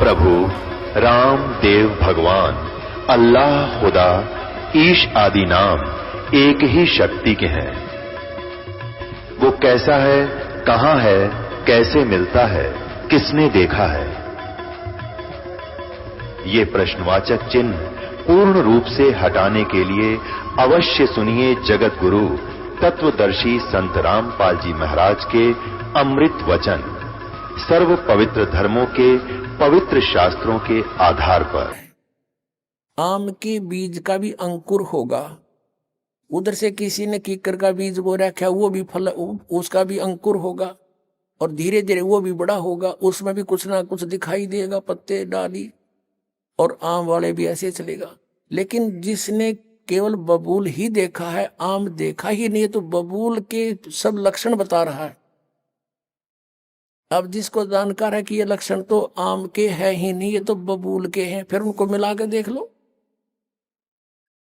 प्रभु राम देव भगवान अल्लाह खुदा ईश आदि नाम एक ही शक्ति के हैं। वो कैसा है, कहां है, कैसे मिलता है, किसने देखा है? ये प्रश्नवाचक चिन्ह पूर्ण रूप से हटाने के लिए अवश्य सुनिए जगत गुरु तत्वदर्शी संत रामपाल जी महाराज के अमृत वचन, सर्व पवित्र धर्मों के पवित्र शास्त्रों के आधार पर। आम के बीज का भी अंकुर होगा, उधर से किसी ने कीकर का बीज बो रखा, वो भी फल, उसका भी अंकुर होगा और धीरे धीरे वो भी बड़ा होगा, उसमें भी कुछ ना कुछ दिखाई देगा, पत्ते डाली, और आम वाले भी ऐसे चलेगा। लेकिन जिसने केवल बबूल ही देखा है, आम देखा ही नहीं है, तो बबूल के सब लक्षण बता रहा है। अब जिसको जानकार है कि ये लक्षण तो आम के है ही नहीं, ये तो बबूल के हैं, फिर उनको मिला के देख लो।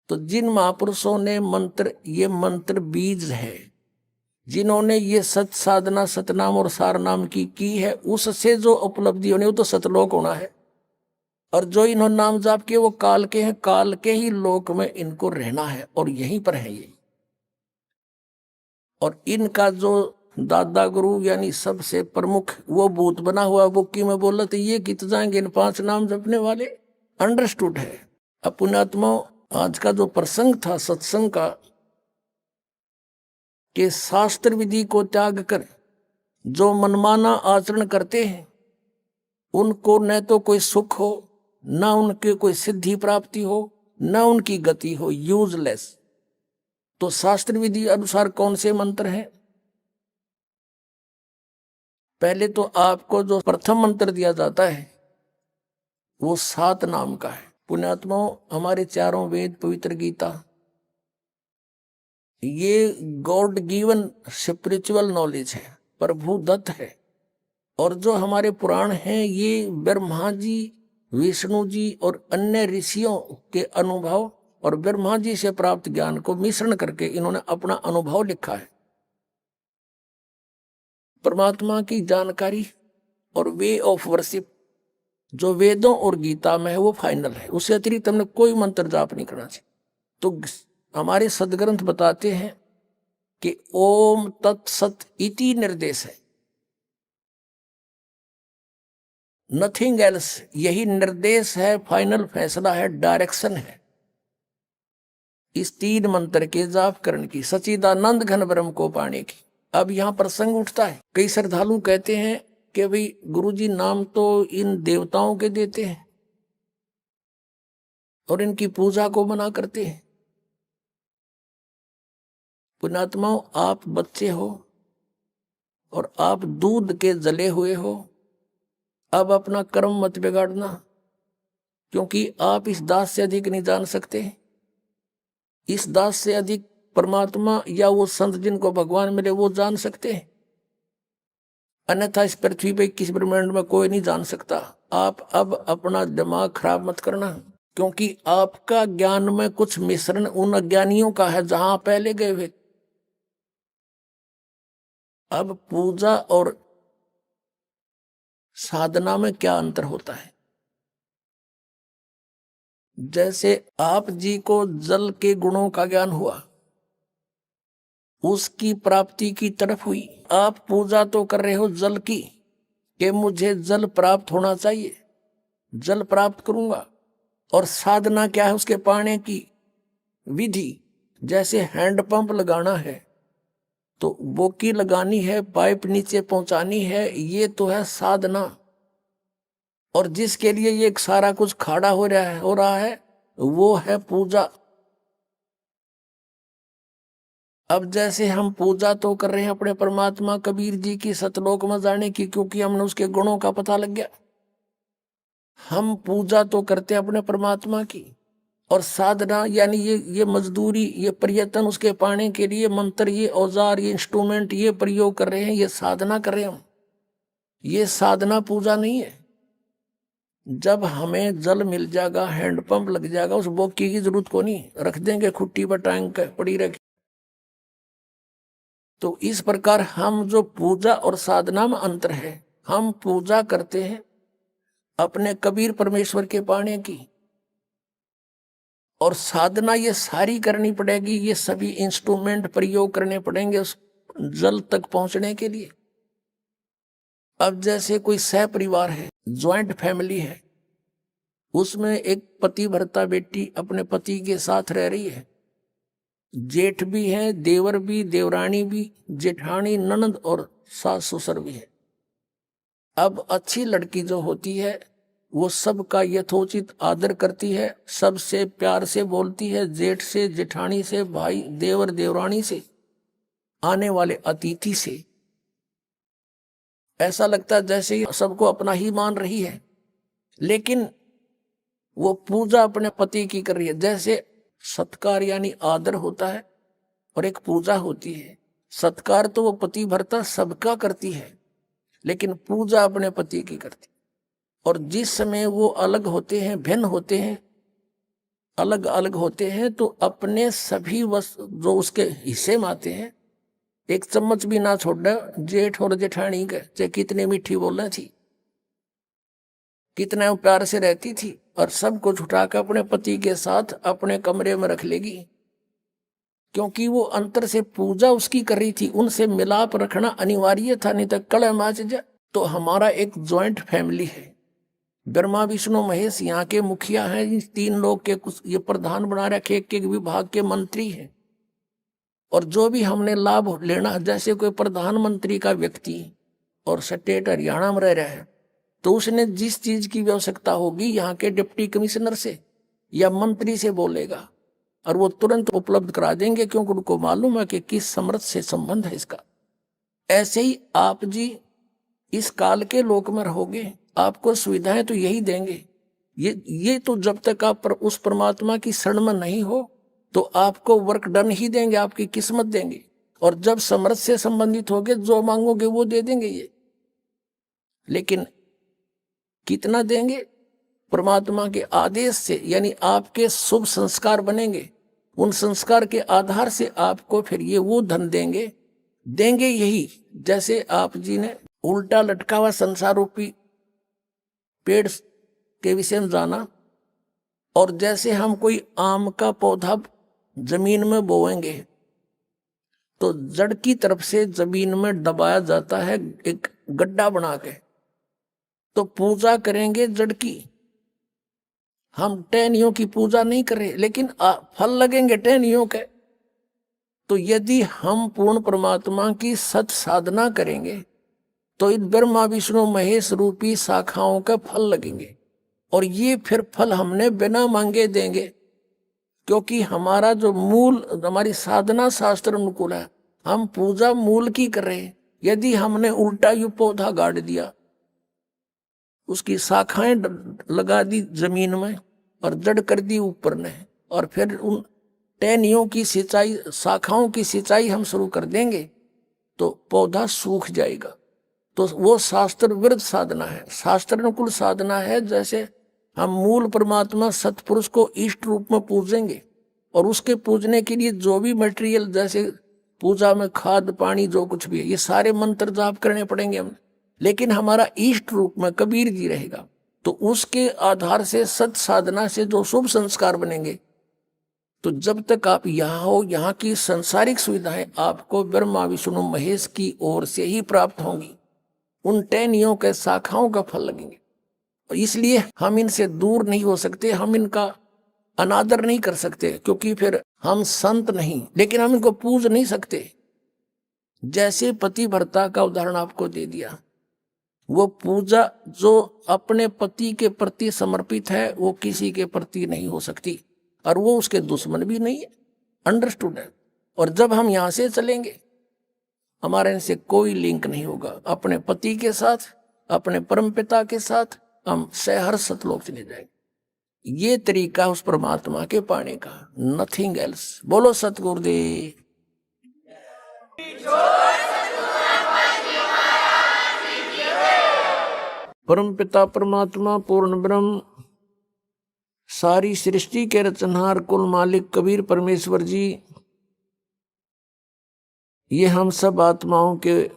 तो जिन महापुरुषों ने मंत्र, ये मंत्र बीज है, जिन्होंने ये सत साधना सतनाम और सार नाम की है, उससे जो उपलब्धि होनी वो तो सतलोक होना है। और जो इन्होंने नाम जाप किए वो काल के हैं, काल के ही लोक में इनको रहना है और यहीं पर है ये। और इनका जो दादा गुरु यानी सबसे प्रमुख वो भूत बना हुआ, वो की में बोला तो ये कित जाएंगे इन 5 नाम जपने वाले, अंडरस्टूड है। अब पुण्यात्मा, आज का जो प्रसंग था सत्संग का, कि शास्त्र विधि को त्याग कर जो मनमाना आचरण करते हैं उनको न तो कोई सुख हो, न उनके कोई सिद्धि प्राप्ति हो, न उनकी गति हो, यूजलेस। तो शास्त्र विधि अनुसार कौन से मंत्र हैं? पहले तो आपको जो प्रथम मंत्र दिया जाता है वो 7 नाम का है। पुण्यात्माओं, हमारे चारों वेद, पवित्र गीता, ये गॉड गिवन स्पिरिचुअल नॉलेज है, प्रभु दत्त है। और जो हमारे पुराण हैं ये ब्रह्मा जी, विष्णु जी और अन्य ऋषियों के अनुभव और ब्रह्मा जी से प्राप्त ज्ञान को मिश्रण करके इन्होंने अपना अनुभव लिखा है। परमात्मा की जानकारी और वे ऑफ वर्शिप जो वेदों और गीता में है वो फाइनल है, उससे अतिरिक्त हमने कोई मंत्र जाप नहीं करना चाहिए। तो हमारे सदग्रंथ बताते हैं कि ओम तत्सत इति निर्देश है, नथिंग एल्स, यही निर्देश है, फाइनल फैसला है, डायरेक्शन है इस 3 मंत्र के जाप करने की, सच्चिदानंद घन ब्रह्म को पाने की। अब यहां प्रसंग उठता है, कई श्रद्धालु कहते हैं कि भाई गुरुजी नाम तो इन देवताओं के देते हैं और इनकी पूजा को मना करते हैं। पुण्यात्माओं, आप बच्चे हो और आप दूध के जले हुए हो, अब अपना कर्म मत बिगाड़ना, क्योंकि आप इस दास से अधिक नहीं जान सकते। इस दास से अधिक परमात्मा या वो संत जिनको भगवान मिले वो जान सकते हैं, अन्यथा इस पृथ्वी पे किस ब्रह्मांड में कोई नहीं जान सकता। आप अब अपना दिमाग खराब मत करना, क्योंकि आपका ज्ञान में कुछ मिश्रण उन अज्ञानियों का है जहां पहले गए हुए। अब पूजा और साधना में क्या अंतर होता है? जैसे आप जी को जल के गुणों का ज्ञान हुआ, उसकी प्राप्ति की तरफ हुई, आप पूजा तो कर रहे हो जल की, कि मुझे जल प्राप्त होना चाहिए, जल प्राप्त करूंगा। और साधना क्या है उसके पाने की विधि, जैसे हैंडपंप लगाना है तो बोकी लगानी है, पाइप नीचे पहुंचानी है, ये तो है साधना। और जिसके लिए ये सारा कुछ खड़ा हो रहा है वो है पूजा। अब जैसे हम पूजा तो कर रहे हैं अपने परमात्मा कबीर जी की सतलोक में जाने की, क्योंकि हमने उसके गुणों का पता लग गया। हम पूजा तो करते हैं अपने परमात्मा की, और साधना यानी ये मजदूरी, ये प्रयत्न उसके पाने के लिए मंत्र, ये औजार, ये इंस्ट्रूमेंट, ये प्रयोग कर रहे हैं, ये साधना कर रहे हैं हम। ये साधना पूजा नहीं है। जब हमें जल मिल जाएगा, हैंडपंप लग जाएगा, उस बोकी की जरूरत को नहीं, रख देंगे खुट्टी पर टांग कर पड़ी रखी। तो इस प्रकार हम जो पूजा और साधना में अंतर है, हम पूजा करते हैं अपने कबीर परमेश्वर के पाने की। और साधना ये सारी करनी पड़ेगी, ये सभी इंस्ट्रूमेंट प्रयोग करने पड़ेंगे उस जल तक पहुंचने के लिए। अब जैसे कोई सह परिवार है, ज्वाइंट फैमिली है, उसमें एक पति भरता बेटी अपने पति के साथ रह रही है, जेठ भी है, देवर भी, देवरानी भी, जेठानी, ननद और सास ससुर भी है। अब अच्छी लड़की जो होती है वो सबका यथोचित आदर करती है, सबसे प्यार से बोलती है, जेठ से, जेठानी से, भाई, देवर, देवरानी से, आने वाले अतिथि से। ऐसा लगता है जैसे सबको अपना ही मान रही है, लेकिन वो पूजा अपने पति की कर रही है। जैसे सत्कार यानी आदर होता है और एक पूजा होती है। सत्कार तो वो पति भरता सबका करती है, लेकिन पूजा अपने पति की करती। और जिस समय वो अलग होते हैं, भिन्न होते हैं, अलग अलग होते हैं, तो अपने सभी वस्तु जो उसके हिस्से में आते हैं, एक चम्मच भी ना छोड़, जेठ और जेठानी के चाहे कितने मीठी बोलना थी, कितना प्यार से रहती थी, और सब कुछ उठाकर अपने पति के साथ अपने कमरे में रख लेगी, क्योंकि वो अंतर से पूजा उसकी कर रही थी। उनसे मिलाप रखना अनिवार्य था, नहीं तो कलह मच जाए। तो हमारा एक ज्वाइंट फैमिली है, ब्रह्मा विष्णु महेश यहाँ के मुखिया हैं, इन तीन लोग के कुछ ये प्रधान बना रखे, एक विभाग के मंत्री हैं। और जो भी हमने लाभ लेना, जैसे कोई प्रधानमंत्री का व्यक्ति और स्टेट हरियाणा में रह रहा है, तो उसने जिस चीज की आवश्यकता होगी यहाँ के डिप्टी कमिश्नर से या मंत्री से बोलेगा और वो तुरंत उपलब्ध करा देंगे, क्योंकि उनको मालूम है कि किस समर्थ से संबंध है इसका। ऐसे ही आप जी इस काल के लोक में रहोगे, आपको सुविधाएं तो यही देंगे। ये तो जब तक आप उस परमात्मा की शरण में नहीं हो तो आपको वर्क डन ही देंगे, आपकी किस्मत देंगे। और जब समर्थ से संबंधित होगे, जो मांगोगे वो दे देंगे ये। लेकिन कितना देंगे? परमात्मा के आदेश से, यानी आपके शुभ संस्कार बनेंगे, उन संस्कार के आधार से आपको फिर ये वो धन देंगे यही। जैसे आप जी ने उल्टा लटका हुआ संसार रूपी पेड़ के विषय में जाना, और जैसे हम कोई आम का पौधा जमीन में बोएंगे तो जड़ की तरफ से जमीन में दबाया जाता है, एक गड्ढा बना के। तो पूजा करेंगे जड़ की, हम टहनियों की पूजा नहीं कर रहे, लेकिन फल लगेंगे टहनियों के। तो यदि हम पूर्ण परमात्मा की सत साधना करेंगे तो इन ब्रह्मा विष्णु महेश रूपी शाखाओं का फल लगेंगे, और ये फिर फल हमने बिना मांगे देंगे, क्योंकि हमारा जो मूल, हमारी साधना शास्त्र अनुकूल है। हम पूजा मूल की कर रहे हैं। यदि हमने उल्टा यू पौधा गाड़ दिया, उसकी शाखाएं लगा दी जमीन में और जड़ कर दी ऊपर ने, और फिर उन टहनियों की सिंचाई, शाखाओं की सिंचाई हम शुरू कर देंगे, तो पौधा सूख जाएगा। तो वो शास्त्र विरुद्ध साधना है, शास्त्र अनुकूल साधना है। जैसे हम मूल परमात्मा सतपुरुष को इष्ट रूप में पूजेंगे, और उसके पूजने के लिए जो भी मटेरियल, जैसे पूजा में खाद पानी जो कुछ भी है, ये सारे मंत्र जाप करने पड़ेंगे हमें। लेकिन हमारा इष्ट रूप में कबीर जी रहेगा, तो उसके आधार से सत साधना से जो शुभ संस्कार बनेंगे, तो जब तक आप यहाँ हो, यहाँ की संसारिक सुविधाएं आपको ब्रह्मा विष्णु महेश की ओर से ही प्राप्त होंगी। उन टहनियों के शाखाओं का फल लगेंगे, और इसलिए हम इनसे दूर नहीं हो सकते, हम इनका अनादर नहीं कर सकते, क्योंकि फिर हम संत नहीं, लेकिन हम इनको पूज नहीं सकते। जैसे पति भर्ता का उदाहरण आपको दे दिया, वो पूजा जो अपने पति के प्रति समर्पित है वो किसी के प्रति नहीं हो सकती, और वो उसके दुश्मन भी नहीं है। अंडरस्टूड है। और जब हम यहां से चलेंगे, हमारे इनसे कोई लिंक नहीं होगा। अपने पति के साथ, अपने परमपिता के साथ हम सहर्ष सतलोक चले जाएंगे। ये तरीका उस परमात्मा के पाने का, नथिंग एल्स। बोलो सतगुरुदेव। परमपिता परमात्मा पूर्ण ब्रह्म, सारी सृष्टि के रचनहार कुल मालिक कबीर परमेश्वर जी, ये हम सब आत्माओं के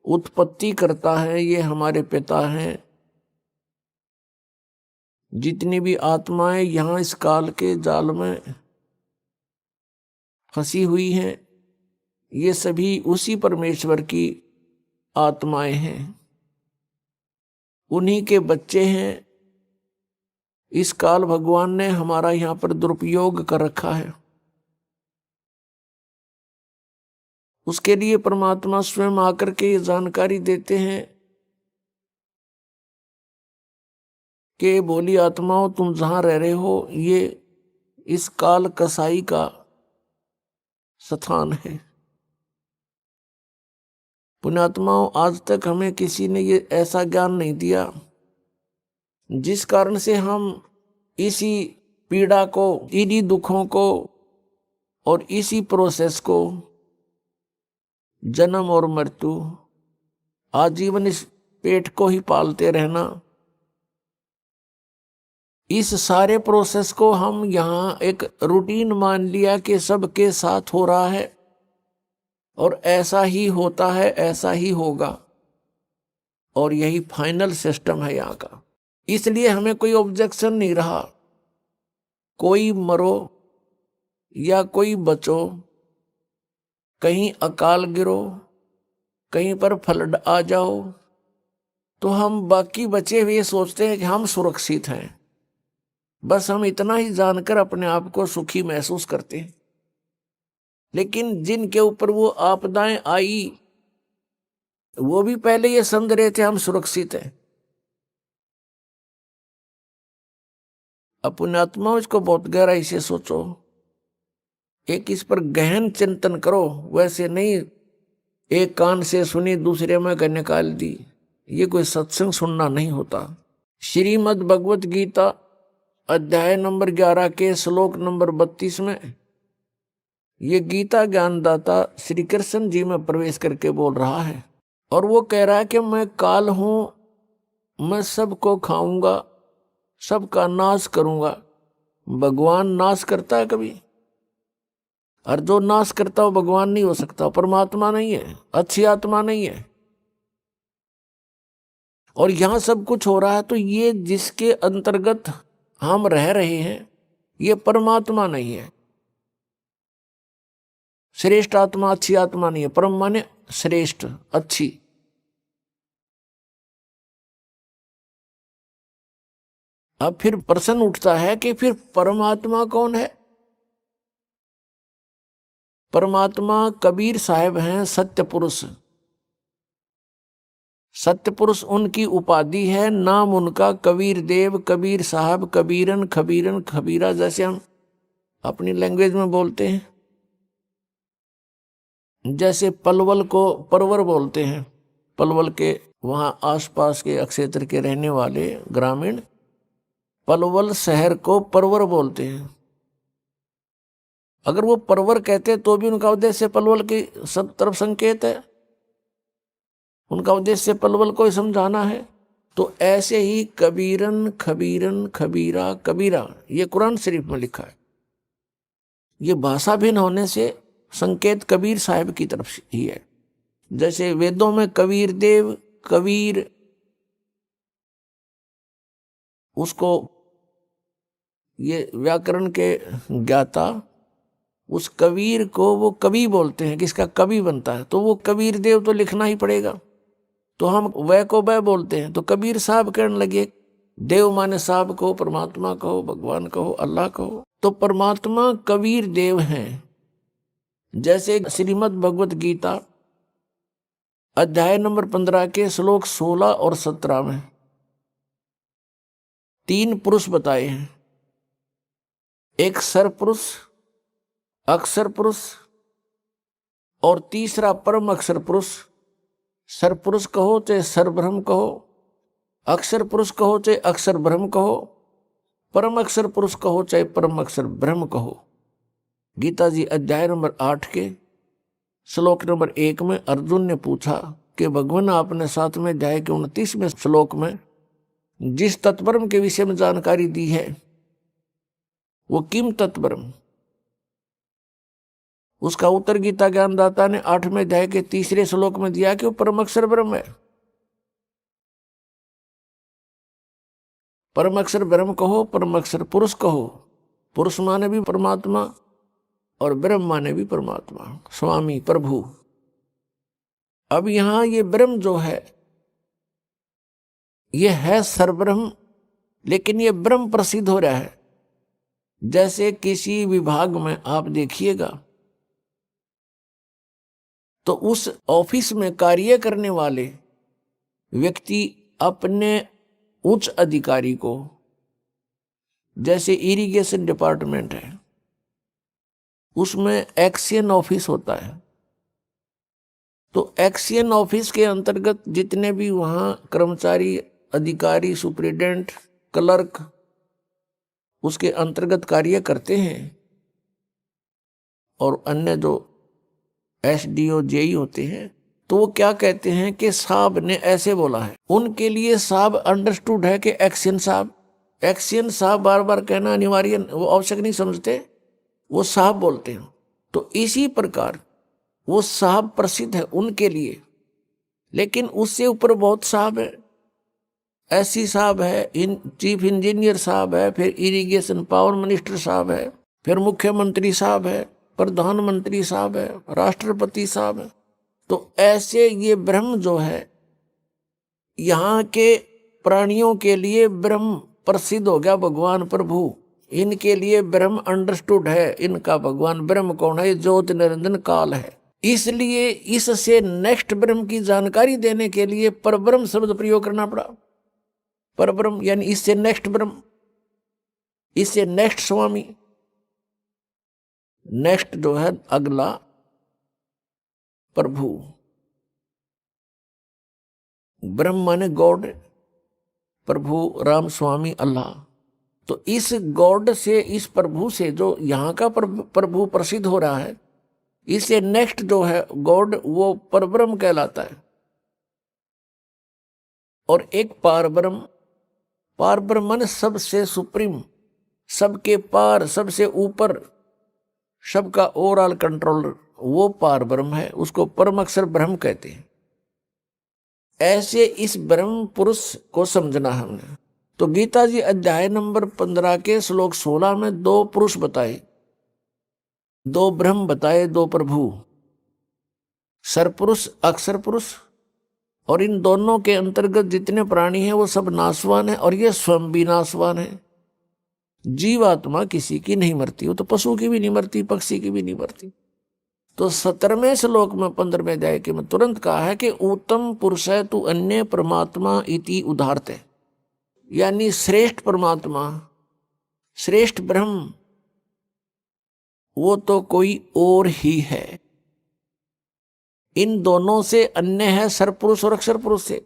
उत्पत्ति करता है, ये हमारे पिता हैं। जितनी भी आत्माएं यहाँ इस काल के जाल में फंसी हुई हैं, ये सभी उसी परमेश्वर की आत्माएं हैं, उन्हीं के बच्चे हैं। इस काल भगवान ने हमारा यहाँ पर दुरुपयोग कर रखा है। उसके लिए परमात्मा स्वयं आकर के ये जानकारी देते हैं कि बोली आत्माओं, तुम जहां रह रहे हो ये इस काल कसाई का स्थान है। पुण्यात्माओं, आज तक हमें किसी ने ये ऐसा ज्ञान नहीं दिया जिस कारण से हम इसी पीड़ा को, इन्हीं दुखों को और इसी प्रोसेस को, जन्म और मृत्यु, आजीवन इस पेट को ही पालते रहना, इस सारे प्रोसेस को हम यहाँ एक रूटीन मान लिया कि सबके साथ हो रहा है और ऐसा ही होता है, ऐसा ही होगा, और यही फाइनल सिस्टम है यहाँ का। इसलिए हमें कोई ऑब्जेक्शन नहीं रहा, कोई मरो या कोई बचो, कहीं अकाल गिरो, कहीं पर फ्लड आ जाओ, तो हम बाकी बचे हुए सोचते हैं कि हम सुरक्षित हैं। बस हम इतना ही जानकर अपने आप को सुखी महसूस करते हैं। लेकिन जिनके ऊपर वो आपदाएं आई, वो भी पहले ये समझ रहे थे हम सुरक्षित हैं। अपने आत्मा इसको बहुत गहराई से सोचो, एक इस पर गहन चिंतन करो। वैसे नहीं एक कान से सुनी दूसरे में कर निकाल दी, ये कोई सत्संग सुनना नहीं होता। श्रीमद् भगवत गीता अध्याय नंबर 11 के श्लोक नंबर 32 में ये गीता ज्ञानदाता श्री कृष्ण जी में प्रवेश करके बोल रहा है, और वो कह रहा है कि मैं काल हूं, मैं सबको खाऊंगा, सबका नाश करूंगा। भगवान नाश करता है कभी? और जो नाश करता हो भगवान नहीं हो सकता, परमात्मा नहीं है, अच्छी आत्मा नहीं है। और यहां सब कुछ हो रहा है तो ये जिसके अंतर्गत हम रह रहे हैं ये परमात्मा नहीं है, श्रेष्ठ आत्मा, अच्छी आत्मा नहीं है। परम माने श्रेष्ठ, अच्छी। अब फिर प्रश्न उठता है कि फिर परमात्मा कौन है? परमात्मा कबीर साहब हैं, सत्य पुरुष। सत्य पुरुष उनकी उपाधि है, नाम उनका कबीर देव, कबीर साहब, कबीरन, खबीरन, खबीरा, जैसे हम अपनी लैंग्वेज में बोलते हैं। जैसे पलवल को परवर बोलते हैं, पलवल के वहां आसपास के क्षेत्र के रहने वाले ग्रामीण पलवल शहर को परवर बोलते हैं। अगर वो परवर कहते तो भी उनका उद्देश्य पलवल की तरफ संकेत है, उनका उद्देश्य पलवल को ही समझाना है। तो ऐसे ही कबीरन, खबीरन, खबीरा, कबीरा, ये कुरान शरीफ में लिखा है। ये भाषा भिन्न होने से संकेत कबीर साहब की तरफ ही है। जैसे वेदों में कबीर देव, कबीर, उसको ये व्याकरण के ज्ञाता, उस कबीर को वो कवि बोलते हैं, किसका कवि बनता है तो वो कबीर देव तो लिखना ही पड़ेगा। तो हम वह को वह बोलते हैं, तो कबीर साहब कहने लगे। देव माने साहब कहो, परमात्मा कहो, भगवान कहो, अल्लाह कहो। तो परमात्मा कबीर देव हैं। जैसे श्रीमद् भगवत गीता अध्याय नंबर 15 के श्लोक 16 और 17 में 3 पुरुष बताए हैं। एक सर पुरुष, अक्षर पुरुष और तीसरा परम अक्षर पुरुष। सर पुरुष कहो चाहे सर ब्रह्म कहो, अक्षर पुरुष कहो चाहे अक्षर ब्रह्म कहो, परम अक्षर पुरुष कहो चाहे परम अक्षर ब्रह्म कहो। गीता जी अध्याय नंबर 8 के श्लोक नंबर 1 में अर्जुन ने पूछा कि भगवान आपने 7वें अध्याय के 29वें श्लोक में जिस तत्परम के विषय में जानकारी दी है वो किम तत्परम? उसका उत्तर गीता ज्ञानदाता ने 8वें अध्याय के 3रे श्लोक में दिया कि वो परम अक्षर ब्रह्म है। परम अक्षर ब्रह्म कहो, परम अक्षर पुरुष कहो। पुरुष माने भी परमात्मा और ब्रह्म माने भी परमात्मा, स्वामी प्रभु। अब यहां ये ब्रह्म जो है ये है सर्वब्रह्म, लेकिन ये ब्रह्म प्रसिद्ध हो रहा है। जैसे किसी विभाग में आप देखिएगा तो उस ऑफिस में कार्य करने वाले व्यक्ति अपने उच्च अधिकारी को, जैसे इरिगेशन डिपार्टमेंट है उसमें एक्सियन ऑफिस होता है, तो एक्सियन ऑफिस के अंतर्गत जितने भी वहां कर्मचारी, अधिकारी, सुप्रिटेंडेंट, क्लर्क उसके अंतर्गत कार्य करते हैं, और अन्य जो एसडीओ जेई होते हैं, तो वो क्या कहते हैं कि साहब ने ऐसे बोला है। उनके लिए साहब अंडरस्टूड है कि एक्सियन साहब, एक्सियन साहब बार बार कहना अनिवार्य, वो आवश्यक नहीं समझते, वो साहब बोलते हैं। तो इसी प्रकार वो साहब प्रसिद्ध है उनके लिए, लेकिन उससे ऊपर बहुत साहब है। ऐसी साहब है, चीफ इंजीनियर साहब है, फिर इरिगेशन पावर मिनिस्टर साहब है, फिर मुख्यमंत्री साहब है, प्रधानमंत्री साहब है, राष्ट्रपति साहब है। तो ऐसे ये ब्रह्म जो है, यहाँ के प्राणियों के लिए ब्रह्म प्रसिद्ध हो गया, भगवान प्रभु। इनके लिए ब्रह्म अंडरस्टूड है, इनका भगवान ब्रह्म कौन है, ज्योत निरंजन काल है। इसलिए इससे नेक्स्ट ब्रह्म की जानकारी देने के लिए परब्रह्म शब्द प्रयोग करना पड़ा। परब्रह्म यानी इससे नेक्स्ट ब्रह्म, इससे नेक्स्ट स्वामी, नेक्स्ट जो है अगला प्रभु। ब्रह्म माने गॉड, प्रभु राम स्वामी अल्लाह। तो इस गॉड से, इस प्रभु से जो यहाँ का प्रभु प्रसिद्ध हो रहा है, इससे नेक्स्ट जो है गॉड वो परब्रह्म कहलाता है। और एक पारब्रह्म, पारब्रह्म माने सबसे सुप्रीम, सबके पार, सबसे ऊपर, सबका ओवरऑल कंट्रोलर, वो पारब्रह्म है, उसको परम अक्षर ब्रह्म कहते हैं। ऐसे इस ब्रह्म पुरुष को समझना हमने। तो गीता जी अध्याय नंबर 15 के श्लोक 16 में दो पुरुष बताए, दो ब्रह्म बताए, दो प्रभु, सरपुरुष, अक्षर पुरुष। और इन दोनों के अंतर्गत जितने प्राणी हैं वो सब नाशवान है, और ये स्वयं भी नाशवान है। जीवात्मा किसी की नहीं मरती, वो तो पशु की भी नहीं मरती, पक्षी की भी नहीं मरती। तो 17वें श्लोक में 15वें अध्याय के में तुरंत कहा है कि उत्तम पुरुष है तू अन्य परमात्मा इति उदाहरते, यानी श्रेष्ठ परमात्मा, श्रेष्ठ ब्रह्म वो तो कोई और ही है। इन दोनों से अन्य है सरपुरुष और अक्षर पुरुष से।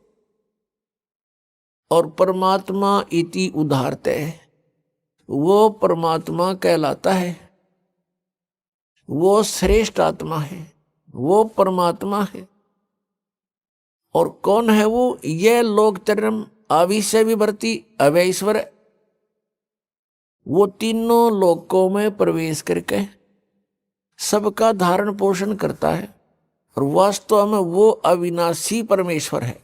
और परमात्मा इति उदाहरते, वो परमात्मा कहलाता है, वो श्रेष्ठ आत्मा है, वो परमात्मा है। और कौन है वो? ये लोकतरम आविश्य विवर्ती अवैश्वर, वो तीनों लोकों में प्रवेश करके सबका धारण पोषण करता है, और वास्तव में वो अविनाशी परमेश्वर है।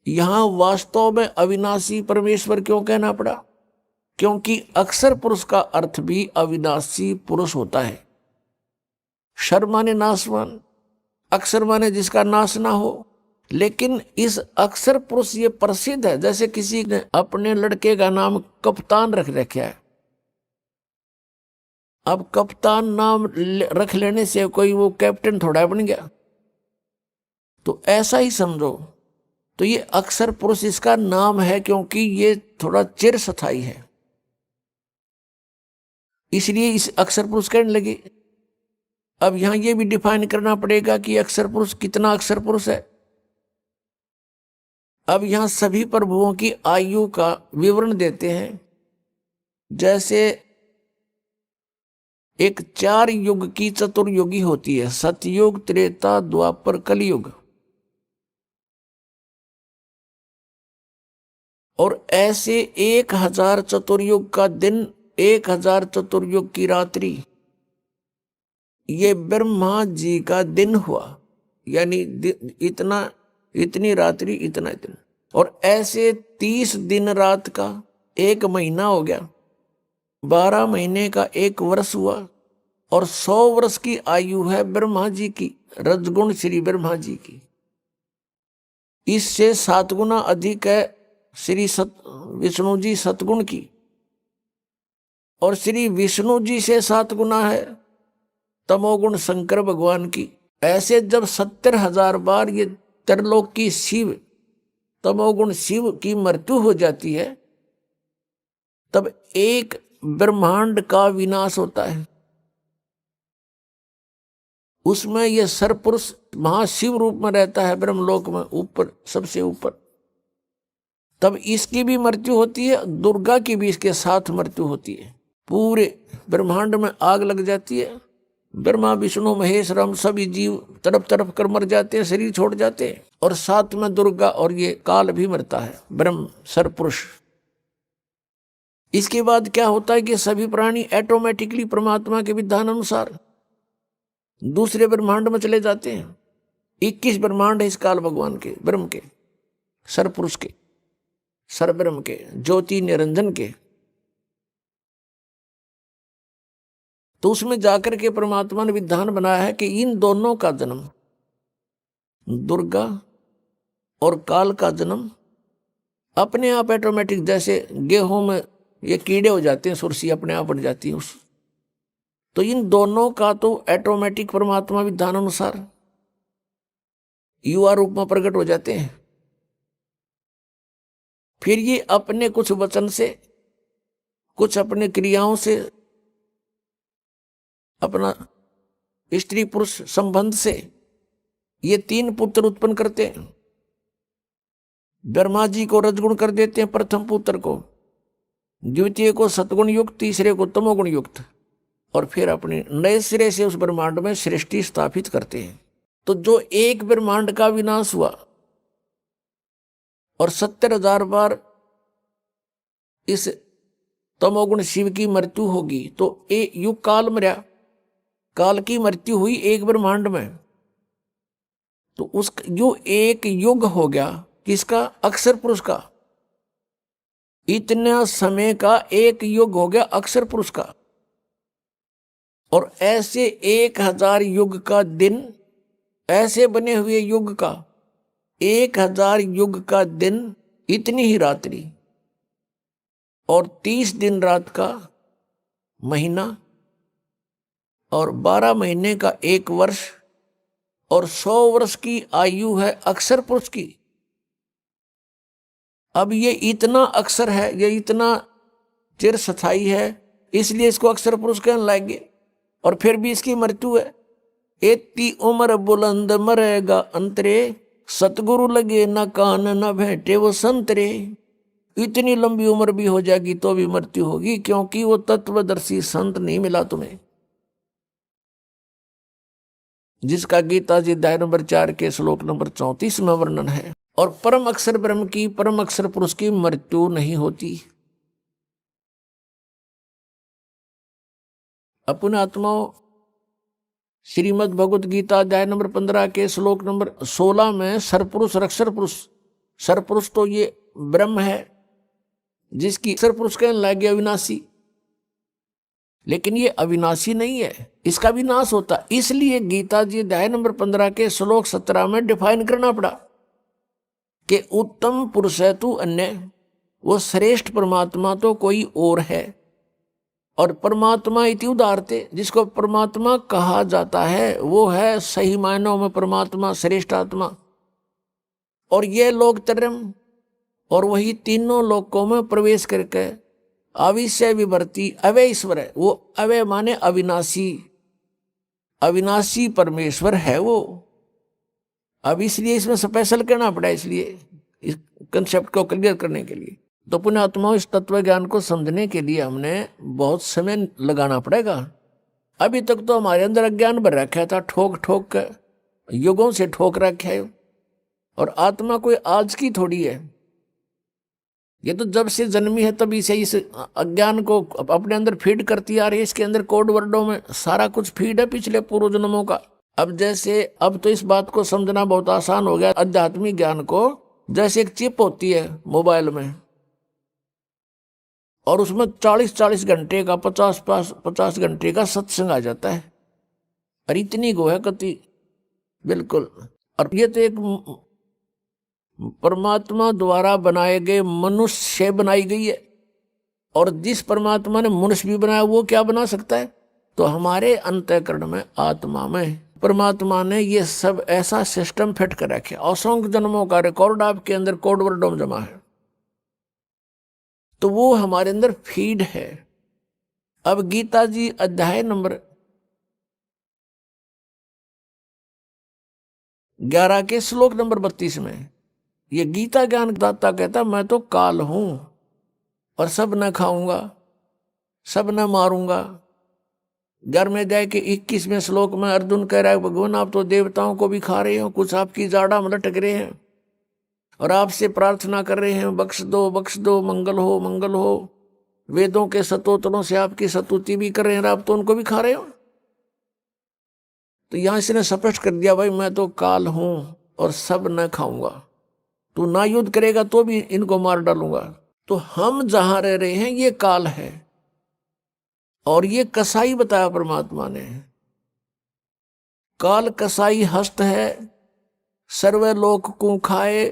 यहां वास्तव में अविनाशी परमेश्वर क्यों कहना पड़ा? क्योंकि अक्षर पुरुष का अर्थ भी अविनाशी पुरुष होता है। क्षर माने नाशवान, अक्षर माने जिसका नाश ना हो। लेकिन इस अक्षर पुरुष ये प्रसिद्ध है। जैसे किसी ने अपने लड़के का नाम कप्तान रख रखा है, अब कप्तान नाम रख लेने से कोई वो कैप्टन थोड़ा बन गया, तो ऐसा ही समझो। तो ये अक्षर पुरुष इसका नाम है क्योंकि ये थोड़ा चिरस्थायी है, इसलिए इस अक्षर पुरुष कहने लगे। अब यहां ये भी डिफाइन करना पड़ेगा कि अक्षर पुरुष कितना अक्षर पुरुष है। अब यहां सभी प्रभुओं की आयु का विवरण देते हैं। जैसे एक 4 युग की चतुर्युगी होती है, सतयुग, त्रेता, द्वापर, कलयुग। और ऐसे 1000 चतुर्युग का दिन, 1000 चतुर्युग की रात्रि, ये ब्रह्मा जी का दिन हुआ। यानी इतना, इतनी रात्रि, इतना दिन। और ऐसे 30 दिन रात का 1 महीना हो गया, 12 महीने का 1 वर्ष हुआ, और 100 वर्ष की आयु है ब्रह्मा जी की, रजगुण श्री ब्रह्मा जी की। इससे 7 गुना अधिक है श्री विष्णु जी सतगुण की, और श्री विष्णु जी से 7 गुना है तमोगुण शंकर भगवान की। ऐसे जब 70,000 बार ये त्रिलोक की शिव, तमोगुण शिव की मृत्यु हो जाती है, तब एक ब्रह्मांड का विनाश होता है। उसमें यह सरपुरुष महाशिव रूप में रहता है ब्रह्मलोक में, ऊपर, सबसे ऊपर। तब इसकी भी मृत्यु होती है, दुर्गा की भी इसके साथ मृत्यु होती है। पूरे ब्रह्मांड में आग लग जाती है, ब्रह्मा विष्णु महेश राम सभी जीव तड़प तड़प कर मर जाते हैं, शरीर छोड़ जाते हैं, और साथ में दुर्गा और ये काल भी मरता है, ब्रह्म सरपुरुष। इसके बाद क्या होता है कि सभी प्राणी ऑटोमेटिकली परमात्मा के विधान अनुसार दूसरे ब्रह्मांड में चले जाते हैं। 21 ब्रह्मांड है इस काल भगवान के, ब्रह्म के, सरपुरुष के, सरब्रह्म के, ज्योति निरंजन के। तो उसमें जाकर के परमात्मा ने विधान बनाया है कि इन दोनों का जन्म, दुर्गा और काल का जन्म अपने आप ऑटोमेटिक, जैसे गेहूं में ये कीड़े हो जाते हैं, सुरसी अपने आप बन जाती है उस, तो इन दोनों का तो ऑटोमेटिक परमात्मा विधान अनुसार युवा रूप में प्रकट हो जाते हैं। फिर ये अपने कुछ वचन से, कुछ अपने क्रियाओं से, अपना स्त्री पुरुष संबंध से ये 3 पुत्र उत्पन्न करते हैं। ब्रह्मा जी को रजगुण कर देते हैं प्रथम पुत्र को, द्वितीय को सतगुण युक्त, तीसरे को तमोगुण युक्त, और फिर अपने नए सिरे से उस ब्रह्मांड में सृष्टि स्थापित करते हैं। तो जो एक ब्रह्मांड का विनाश हुआ और 70,000 बार इस तमोगुण शिव की मृत्यु होगी, तो एक युग काल मरा, काल की मृत्यु हुई एक ब्रह्मांड में, तो उस जो एक युग हो गया किसका, अक्षर पुरुष का। इतना समय का एक युग हो गया अक्षर पुरुष का। और ऐसे 1000 युग का दिन, ऐसे बने हुए युग का 1000 युग का दिन, इतनी ही रात्रि, और 30 दिन रात का महीना, और 12 महीने का 1 वर्ष, और 100 वर्ष की आयु है अक्षर पुरुष की। अब ये इतना अक्षर है, ये इतना चिर स्थायी है, इसलिए इसको अक्षर पुरुष कहने लगे। और फिर भी इसकी मृत्यु है। एती उम्र बुलंद मरेगा अंतरे, सतगुरु लगे न कान न भेंटे वो संतरे। इतनी लंबी उम्र भी हो जाएगी तो भी मृत्यु होगी, क्योंकि वो तत्वदर्शी संत नहीं मिला तुम्हें, जिसका गीता जी अध्याय नंबर 4 के श्लोक नंबर 34 में वर्णन है। और परम अक्षर ब्रह्म की, परम अक्षर पुरुष की मृत्यु नहीं होती। अपने आत्माओं, श्रीमद् भगवत गीता अध्याय नंबर 15 के श्लोक नंबर 16 में सरपुरुष और अक्षर पुरुष, सरपुरुष तो ये ब्रह्म है जिसकी अक्षर पुरुष कहने लगे अविनाशी, लेकिन ये अविनाशी नहीं है, इसका विनाश होता। इसलिए गीता जी अध्याय नंबर 15 के श्लोक 17 में डिफाइन करना पड़ा कि उत्तम पुरुष है तू अन्य, वो श्रेष्ठ परमात्मा तो कोई और है। और परमात्मा इति उदारते, जिसको परमात्मा कहा जाता है वो है सही मायनों में परमात्मा, श्रेष्ठ आत्मा। और ये लोक त्रयम्, और वही तीनों लोकों में प्रवेश करके अविषय विवर्ती अवय ईश्वर है। वो अवय माने अविनाशी, अविनाशी परमेश्वर है वो। अब इसलिए इसमें स्पेशल कहना पड़ा, इसलिए इस कंसेप्ट को क्लियर करने के लिए। तो पुण्यात्माओं, इस तत्व ज्ञान को समझने के लिए हमने बहुत समय लगाना पड़ेगा। अभी तक तो हमारे अंदर अज्ञान भर रखा था, ठोक ठोक कर, युगों से ठोक रखा है। और आत्मा कोई आज की थोड़ी है, ये तो जब से जन्मी है तभी से इस अज्ञान को अपने अंदर फीड करती आ रही है। इसके अंदर कोड वर्डों में सारा कुछ फीड है पिछले पूर्व जन्मों का। अब जैसे अब तो इस बात को समझना बहुत आसान हो गया, आध्यात्मिक ज्ञान को जैसे एक चिप होती है मोबाइल में, और उसमें 40-40 घंटे का 50 घंटे का सत्संग आ जाता है। और इतनी गो है कति, बिल्कुल। और ये तो एक परमात्मा द्वारा बनाए गए मनुष्य से बनाई गई है। और जिस परमात्मा ने मनुष्य भी बनाया वो क्या बना सकता है? तो हमारे अंतःकरण में, आत्मा में परमात्मा ने ये सब ऐसा सिस्टम फिट कर रखे। असंख्य जन्मों का रिकॉर्ड आपके अंदर कोड वर्डों में जमा है, तो वो हमारे अंदर फीड है। अब गीता जी अध्याय नंबर 11 के श्लोक नंबर 32 में ये गीता ज्ञान दाता कहता, मैं तो काल हूं और सब न खाऊंगा, सब न मारूंगा। 11वें अध्याय के 21वें श्लोक में अर्जुन कह रहा है, भगवान आप तो देवताओं को भी खा रहे हो, कुछ आपकी जाड़ा में लटक रहे हैं और आपसे प्रार्थना कर रहे हैं, बख्श दो, मंगल हो, मंगल हो। वेदों के स्तोत्रों से आपकी स्तुति भी कर रहे हैं, आप तो उनको भी खा रहे हो। तो यहां इसने स्पष्ट कर दिया, भाई मैं तो काल हूं और सब न खाऊंगा, तू ना युद्ध करेगा तो भी इनको मार डालूंगा। तो हम जहां रह रहे हैं ये काल है, और ये कसाई बताया परमात्मा ने। काल कसाई हस्त है, सर्वलोक को खाए,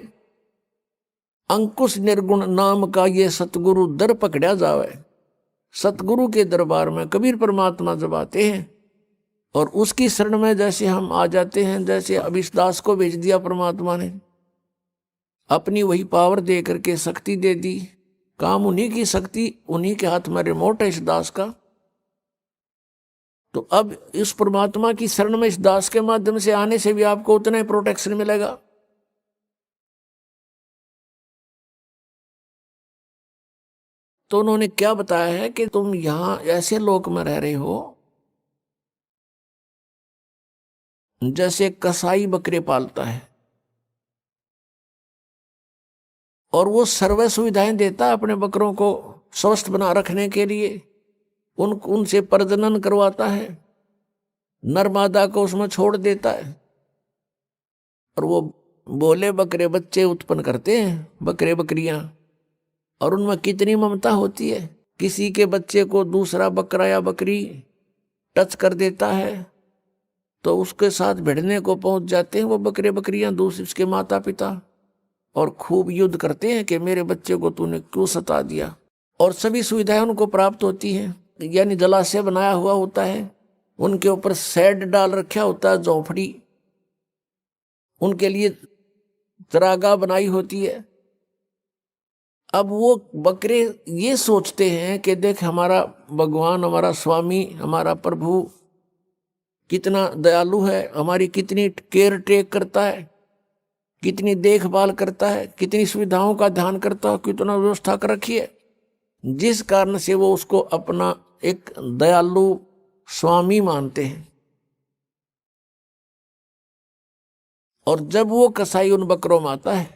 अंकुश निर्गुण नाम का ये सतगुरु दर पकड़ा जावे। सतगुरु के दरबार में कबीर परमात्मा जब आते हैं और उसकी शरण में जैसे हम आ जाते हैं, जैसे अब इस दास को भेज दिया परमात्मा ने, अपनी वही पावर दे करके शक्ति दे दी। काम उन्हीं की शक्ति, उन्हीं के हाथ में रिमोट है इस दास का। तो अब इस परमात्मा की शरण में इस दास के माध्यम से आने से भी आपको उतना ही प्रोटेक्शन मिलेगा। तो उन्होंने क्या बताया है कि तुम यहां ऐसे लोक में रह रहे हो जैसे कसाई बकरे पालता है, और वो सर्व सुविधाएं देता है अपने बकरों को स्वस्थ बना रखने के लिए। उनसे प्रजनन करवाता है, नर मादा को उसमें छोड़ देता है, और वो बोले बकरे बच्चे उत्पन्न करते हैं, बकरे बकरियां। और उनमें कितनी ममता होती है। किसी के बच्चे को दूसरा बकरा या बकरी टच कर देता है तो उसके साथ भिड़ने को पहुंच जाते हैं वो बकरे बकरियां, दूसरे उसके माता पिता, और खूब युद्ध करते हैं कि मेरे बच्चे को तूने क्यों सता दिया। और सभी सुविधाएं उनको प्राप्त होती हैं, यानी जलाशय बनाया हुआ होता है, उनके ऊपर शेड डाल रखा होता है, झोंपड़ी, उनके लिए चरागाह बनाई होती है। अब वो बकरे ये सोचते हैं कि देख हमारा भगवान, हमारा स्वामी, हमारा प्रभु कितना दयालु है, हमारी कितनी केयर टेक करता है, कितनी देखभाल करता है, कितनी सुविधाओं का ध्यान करता है, कितना व्यवस्था कर रखी है। जिस कारण से वो उसको अपना एक दयालु स्वामी मानते हैं। और जब वो कसाई उन बकरों में आता है,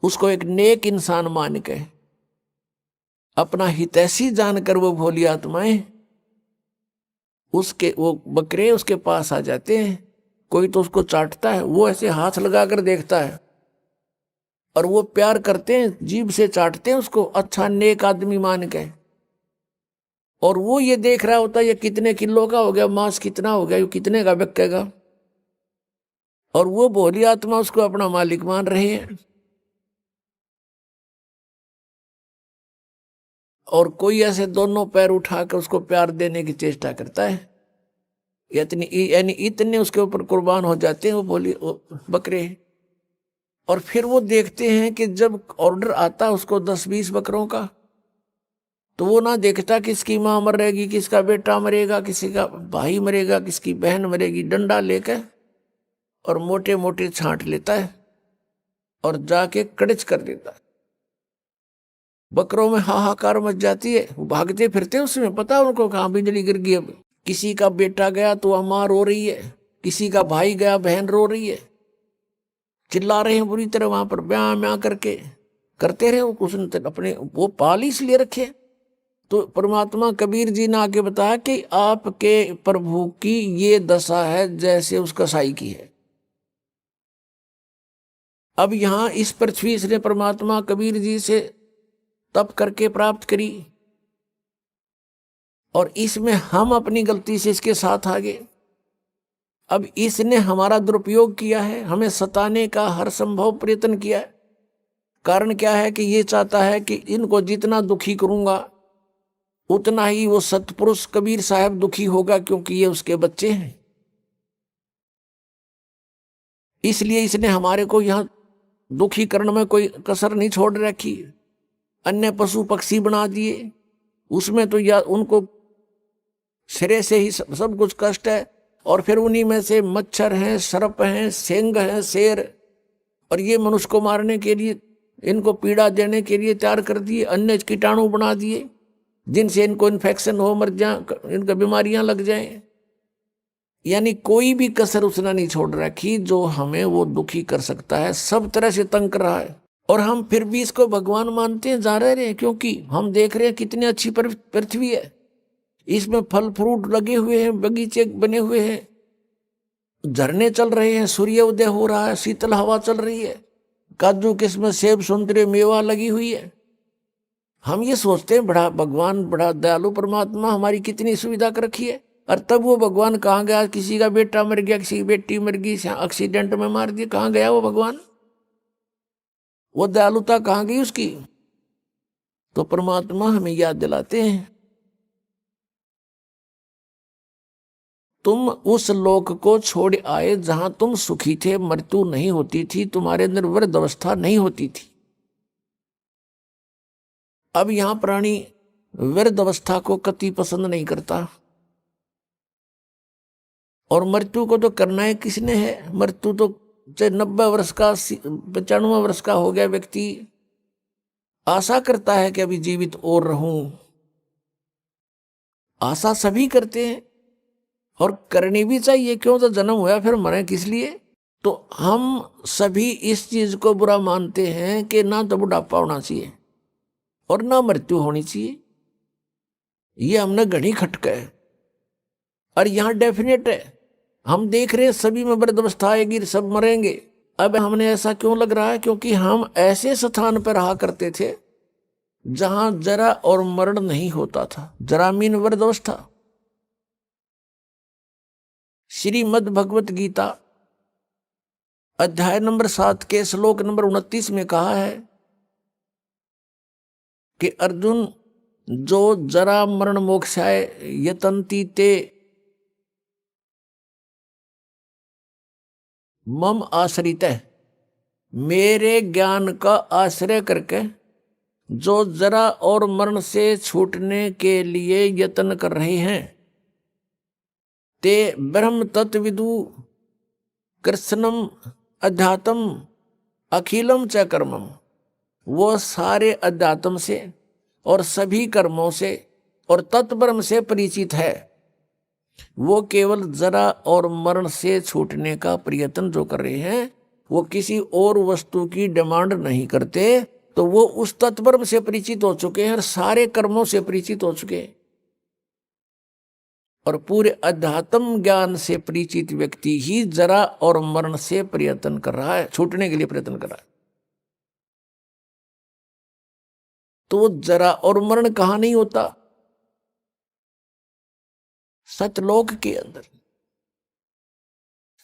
उसको एक नेक इंसान मान के, अपना हितैषी जानकर वो भोली आत्माएं उसके वो बकरे उसके पास आ जाते हैं। कोई तो उसको चाटता है, वो ऐसे हाथ लगाकर देखता है और वो प्यार करते हैं, जीभ से चाटते हैं उसको, अच्छा नेक आदमी मान के। और वो ये देख रहा होता है ये कितने किलो का हो गया, मांस कितना हो गया, ये कितने का बिकेगा। और वो भोली आत्मा उसको अपना मालिक मान रहे हैं। और कोई ऐसे दोनों पैर उठाकर उसको प्यार देने की चेष्टा करता है, यानी इतने उसके ऊपर कुर्बान हो जाते हैं वो बकरे। और फिर वो देखते हैं कि जब ऑर्डर आता है उसको 10-20 बकरों का, तो वो ना देखता किसकी माँ मरेगी, किसका बेटा मरेगा, किसी का भाई मरेगा, किसकी बहन मरेगी। डंडा लेकर और मोटे मोटे छांट लेता है और जाके कड़च कर देता है। बकरों में हाहाकार मच जाती है, वो भागते फिरते हैं, उसमें पता है उनको कहाँ बिजली गिर गई। अब किसी का बेटा गया तो अम्मा रो रही है, किसी का भाई गया बहन रो रही है, चिल्ला रहे हैं बुरी तरह, वहां पर ब्याह म्याह करके करते रहे। वो कुछ अपने वो पाल इसलिए रखे। तो परमात्मा कबीर जी ने आगे बताया कि आपके प्रभु की ये दशा है जैसे उस कसाई की है। अब यहां इस पृथ्वी इसने परमात्मा कबीर जी से तप करके प्राप्त करी, और इसमें हम अपनी गलती से इसके साथ आ गए। अब इसने हमारा दुरुपयोग किया है, हमें सताने का हर संभव प्रयत्न किया है। कारण क्या है कि ये चाहता है कि इनको जितना दुखी करूंगा उतना ही वो सतपुरुष कबीर साहब दुखी होगा, क्योंकि ये उसके बच्चे हैं। इसलिए इसने हमारे को यहां दुखी करने में कोई कसर नहीं छोड़ रखी। अन्य पशु पक्षी बना दिए, उसमें तो या उनको सिरे से ही सब कुछ कष्ट है, और फिर उन्हीं में से मच्छर हैं, सर्प हैं, सेंग हैं, शेर, और ये मनुष्य को मारने के लिए, इनको पीड़ा देने के लिए तैयार कर दिए। अन्य कीटाणु बना दिए जिनसे इनको इन्फेक्शन हो, मर जाए, इनको बीमारियां लग जाएं। यानी कोई भी कसर उसने नहीं छोड़ रखी जो हमें वो दुखी कर सकता है, सब तरह से तंग कर रहा है। और हम फिर भी इसको भगवान मानते हैं, जा रहे हैं, क्योंकि हम देख रहे हैं कितनी अच्छी पृथ्वी है, इसमें फल फ्रूट लगे हुए हैं, बगीचे बने हुए हैं, झरने चल रहे हैं, सूर्य उदय हो रहा है, शीतल हवा चल रही है, काजू किस्म सेब संतरे मेवा लगी हुई है। हम ये सोचते हैं बड़ा भगवान, बड़ा दयालु परमात्मा, हमारी कितनी सुविधा कर रखी है। और तब वो भगवान कहाँ गया? किसी का बेटा मर गया, किसी की बेटी मर गई, एक्सीडेंट में मार दिया, कहाँ गया वो भगवान? वो दयालुता कहाँ गई उसकी? तो परमात्मा हमें याद दिलाते हैं, तुम उस लोक को छोड़ आए जहां तुम सुखी थे, मृत्यु नहीं होती थी, तुम्हारे अंदर वृद्ध अवस्था नहीं होती थी। अब यहां प्राणी वृद्ध अवस्था को कति पसंद नहीं करता, और मृत्यु को तो करना है किसने है? मृत्यु तो चाहे 90 वर्ष का, 95 वर्ष का हो गया व्यक्ति आशा करता है कि अभी जीवित और रहूं। आशा सभी करते हैं और करनी भी चाहिए, क्यों? तो जन्म हुआ फिर मरे किस लिए? तो हम सभी इस चीज को बुरा मानते हैं कि ना तो बुढ़ापा होना चाहिए और ना मृत्यु होनी चाहिए। ये हमने घड़ी खटका है, और यहां डेफिनेट है, हम देख रहे हैं सभी में वृद्ध अवस्था आएगी, सब मरेंगे। अब हमने ऐसा क्यों लग रहा है? क्योंकि हम ऐसे स्थान पर रहा करते थे जहां जरा और मरण नहीं होता था। जरामीन वृद्ध अवस्था। श्रीमद् भगवत गीता अध्याय नंबर 7 के श्लोक नंबर 29 में कहा है कि अर्जुन, जो जरा मरण मोक्षाय यतन्ति ते मम आश्रित है, मेरे ज्ञान का आश्रय करके जो जरा और मरण से छूटने के लिए यत्न कर रहे हैं, ते ब्रह्म तत्विदु कृष्णम अध्यात्म अखिलम च कर्मम, वो सारे अध्यात्म से और सभी कर्मों से और तत्ब्रह्म से परिचित है। वो केवल जरा और मरण से छूटने का प्रयत्न जो कर रहे हैं, वो किसी और वस्तु की डिमांड नहीं करते, तो वो उस तत्ब्रह्म से परिचित हो चुके हैं और सारे कर्मों से परिचित हो चुके हैं। और पूरे अध्यात्म ज्ञान से परिचित व्यक्ति ही जरा और मरण से प्रयत्न कर रहा है, छूटने के लिए प्रयत्न कर रहा है। तो जरा और मरण कहां नहीं होता? सतलोक के अंदर।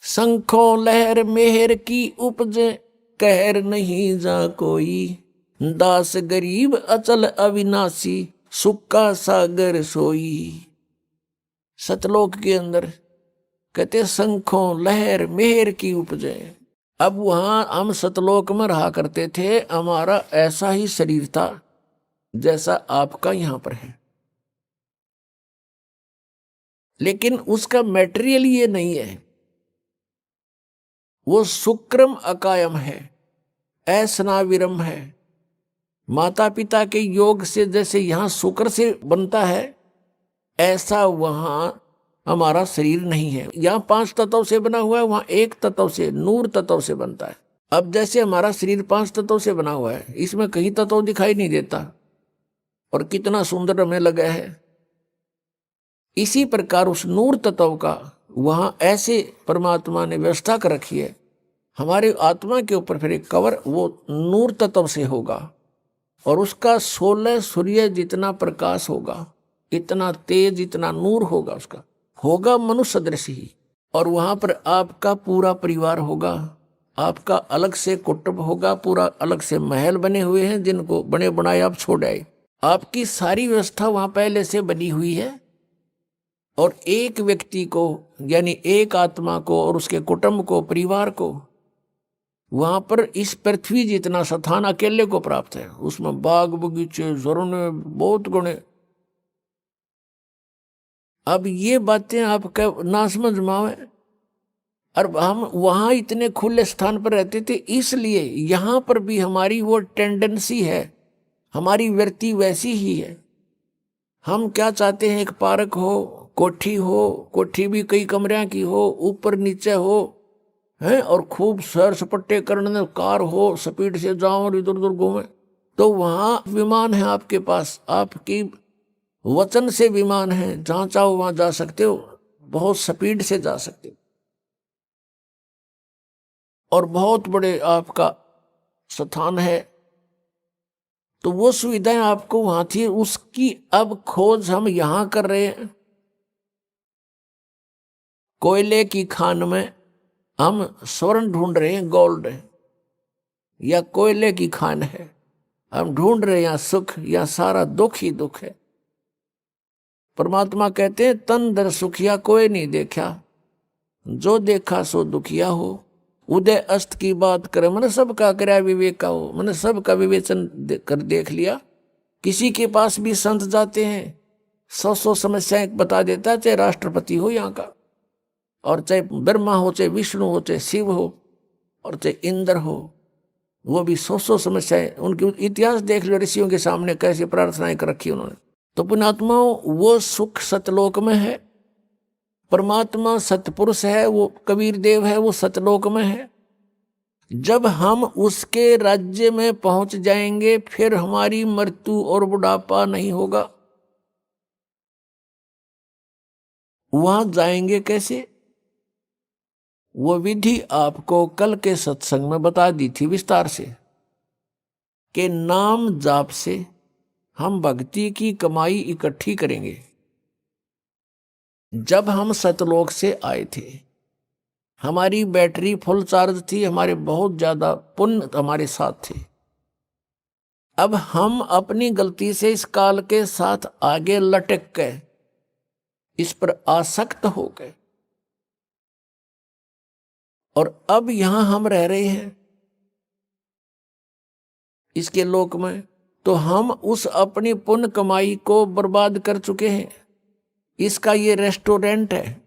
शंखों लहर मेहर की उपजे, कहर नहीं जा कोई, दास गरीब अचल अविनाशी, सुख का सागर सोई। सतलोक के अंदर कहते शंखों लहर मेहर की उपजे। अब वहां हम सतलोक में रहा करते थे, हमारा ऐसा ही शरीर था जैसा आपका यहां पर है, लेकिन उसका मटेरियल ये नहीं है। वो शुक्रम अकायम है, ऐसनाविरम है। माता पिता के योग से जैसे यहां शुक्र से बनता है, ऐसा वहां हमारा शरीर नहीं है। यहां 5 तत्वों से बना हुआ है, वहां 1 तत्व से, नूर तत्व से बनता है। अब जैसे हमारा शरीर 5 तत्वों से बना हुआ है, इसमें कहीं तत्व दिखाई नहीं देता और कितना सुंदर हमें लगा है। इसी प्रकार उस नूर तत्व का वहां ऐसे परमात्मा ने व्यवस्था कर रखी है, हमारे आत्मा के ऊपर फिर एक कवर वो नूर तत्व से होगा और उसका 16 सूर्य जितना प्रकाश होगा, इतना तेज, इतना नूर होगा, उसका होगा मनुष्य सदृश ही। और वहां पर आपका पूरा परिवार होगा, आपका अलग से कुटुंब होगा, पूरा अलग से महल बने हुए हैं जिनको बने बनाए आप छोड़ आए। आपकी सारी व्यवस्था वहां पहले से बनी हुई है और एक व्यक्ति को यानी एक आत्मा को और उसके कुटुंब को, परिवार को वहां पर इस पृथ्वी जितना स्थान अकेले को प्राप्त है। उसमें बाग बगीचे, झरने, बहुत गुणे। अब ये बातें आपका ना समझ में आवे। और हम वहां इतने खुले स्थान पर रहते थे, इसलिए यहां पर भी हमारी वो टेंडेंसी है, हमारी वृत्ति वैसी ही है। हम क्या चाहते हैं, एक पार्क हो, कोठी हो, कोठी भी कई कमरियां की हो, ऊपर नीचे हो है, और खूब सैर सपट्टे करने, कार हो, स्पीड से जाओ और इधर उधर घूमे। तो वहां विमान है आपके पास, आपकी वचन से विमान है, जहां चाहो वहां जा सकते हो, बहुत स्पीड से जा सकते हो और बहुत बड़े आपका स्थान है। तो वो सुविधाएं आपको वहां थी, उसकी अब खोज हम यहां कर रहे हैं। कोयले की खान में हम स्वर्ण ढूंढ रहे हैं, गोल्ड है, या कोयले की खान है, हम ढूंढ रहे हैं यहाँ सुख, या सारा दुख ही दुख है। परमात्मा कहते हैं तन दर सुखिया कोई नहीं देखा, जो देखा सो दुखिया हो। उदय अस्त की बात करे, मैंने सबका करया विवेक का हो, मैंने सबका विवेचन कर देख लिया। किसी के पास भी संत जाते हैं, 100 समस्याएं बता देता है, चाहे राष्ट्रपति हो यहाँ का, और चाहे ब्रह्मा हो, चाहे विष्णु हो, चाहे शिव हो, और चाहे इंद्र हो, वो भी 100 समस्याएं। उनकी इतिहास देख लो, ऋषियों के सामने कैसी प्रार्थनाएं कर रखी उन्होंने। तो पुण्यात्माओं, वो सुख सतलोक में है। परमात्मा सतपुरुष है, वो कबीर देव है, वो सतलोक में है। जब हम उसके राज्य में पहुंच जाएंगे, फिर हमारी मृत्यु और बुढ़ापा नहीं होगा। वहां जाएंगे कैसे, वो विधि आपको कल के सत्संग में बता दी थी विस्तार से, कि नाम जाप से हम भक्ति की कमाई इकट्ठी करेंगे। जब हम सतलोक से आए थे, हमारी बैटरी फुल चार्ज थी, हमारे बहुत ज्यादा पुण्य हमारे साथ थे। अब हम अपनी गलती से इस काल के साथ आगे लटक गए, इस पर आसक्त हो गए, और अब यहां हम रह रहे हैं इसके लोक में, तो हम उस अपनी पुण्य कमाई को बर्बाद कर चुके हैं। इसका ये रेस्टोरेंट है।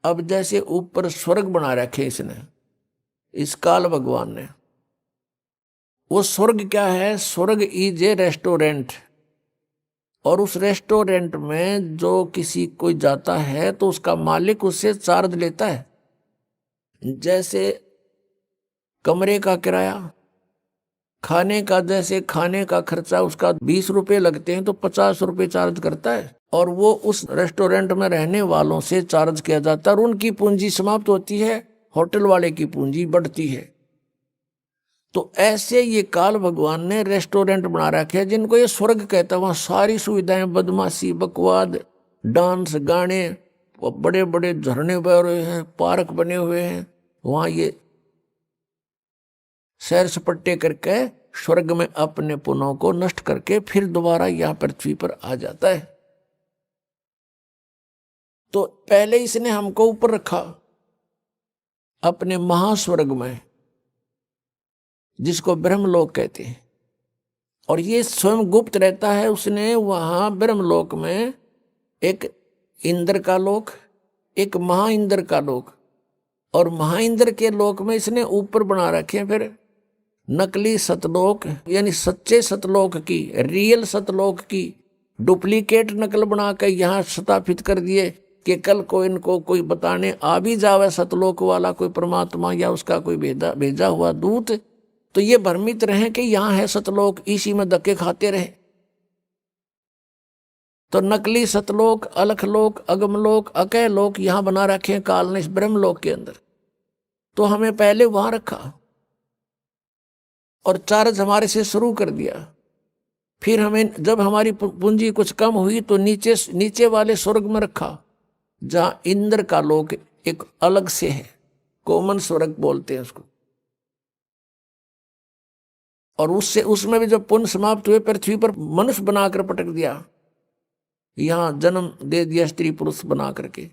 अब जैसे ऊपर स्वर्ग बना रखे इसने, इस काल भगवान ने, वो स्वर्ग क्या है, स्वर्ग इज ए रेस्टोरेंट। और उस रेस्टोरेंट में जो किसी कोई जाता है तो उसका मालिक उससे चार्ज लेता है। जैसे कमरे का किराया, खाने का, जैसे खाने का खर्चा उसका 20 रुपए लगते हैं तो 50 रुपए चार्ज करता है, और वो उस रेस्टोरेंट में रहने वालों से चार्ज किया जाता है, और उनकी पूंजी समाप्त होती है, होटल वाले की पूंजी बढ़ती है। तो ऐसे ये काल भगवान ने रेस्टोरेंट बना रखे हैं जिनको ये स्वर्ग कहता है। वहां सारी सुविधाएं, बदमाशी, बकवाद, डांस, गाने, बड़े बड़े झरने बह रहे हैं, पार्क बने हुए हैं, वहां ये सैर सपट्टे करके स्वर्ग में अपने पुनों को नष्ट करके फिर दोबारा यहां पृथ्वी पर आ जाता है। तो पहले इसने हमको ऊपर रखा अपने महास्वर्ग में, जिसको ब्रह्मलोक कहते हैं, और ये स्वयं गुप्त रहता है। उसने वहां ब्रह्मलोक में एक इंद्र का लोक, एक महाइंद्र का लोक, और महाइंद्र के लोक में इसने ऊपर बना रखे हैं फिर नकली सतलोक, यानी सच्चे सतलोक की, रियल सतलोक की डुप्लीकेट नकल बना कर यहां स्थापित कर दिए कि कल को इनको कोई बताने आ भी जावे सतलोक वाला, कोई परमात्मा या उसका कोई भेजा हुआ दूत, तो ये भ्रमित रहे कि यहां है सतलोक, इसी में धक्के खाते रहे। तो नकली सतलोक, अलखलोक, अगमलोक, अकयलोक यहां बना रखे हैं काल ने इस ब्रह्मलोक के अंदर। तो हमें पहले वहां रखा और चार्ज हमारे से शुरू कर दिया। फिर हमें जब हमारी पूंजी कुछ कम हुई तो नीचे नीचे वाले स्वर्ग में रखा, जहां इंद्र का लोक एक अलग से है, कोमन स्वर्ग बोलते हैं उसको। और उससे उसमें भी जब पुण्य समाप्त हुए पृथ्वी पर मनुष्य बनाकर पटक दिया, यहां जन्म दे दिया स्त्री पुरुष बना करके।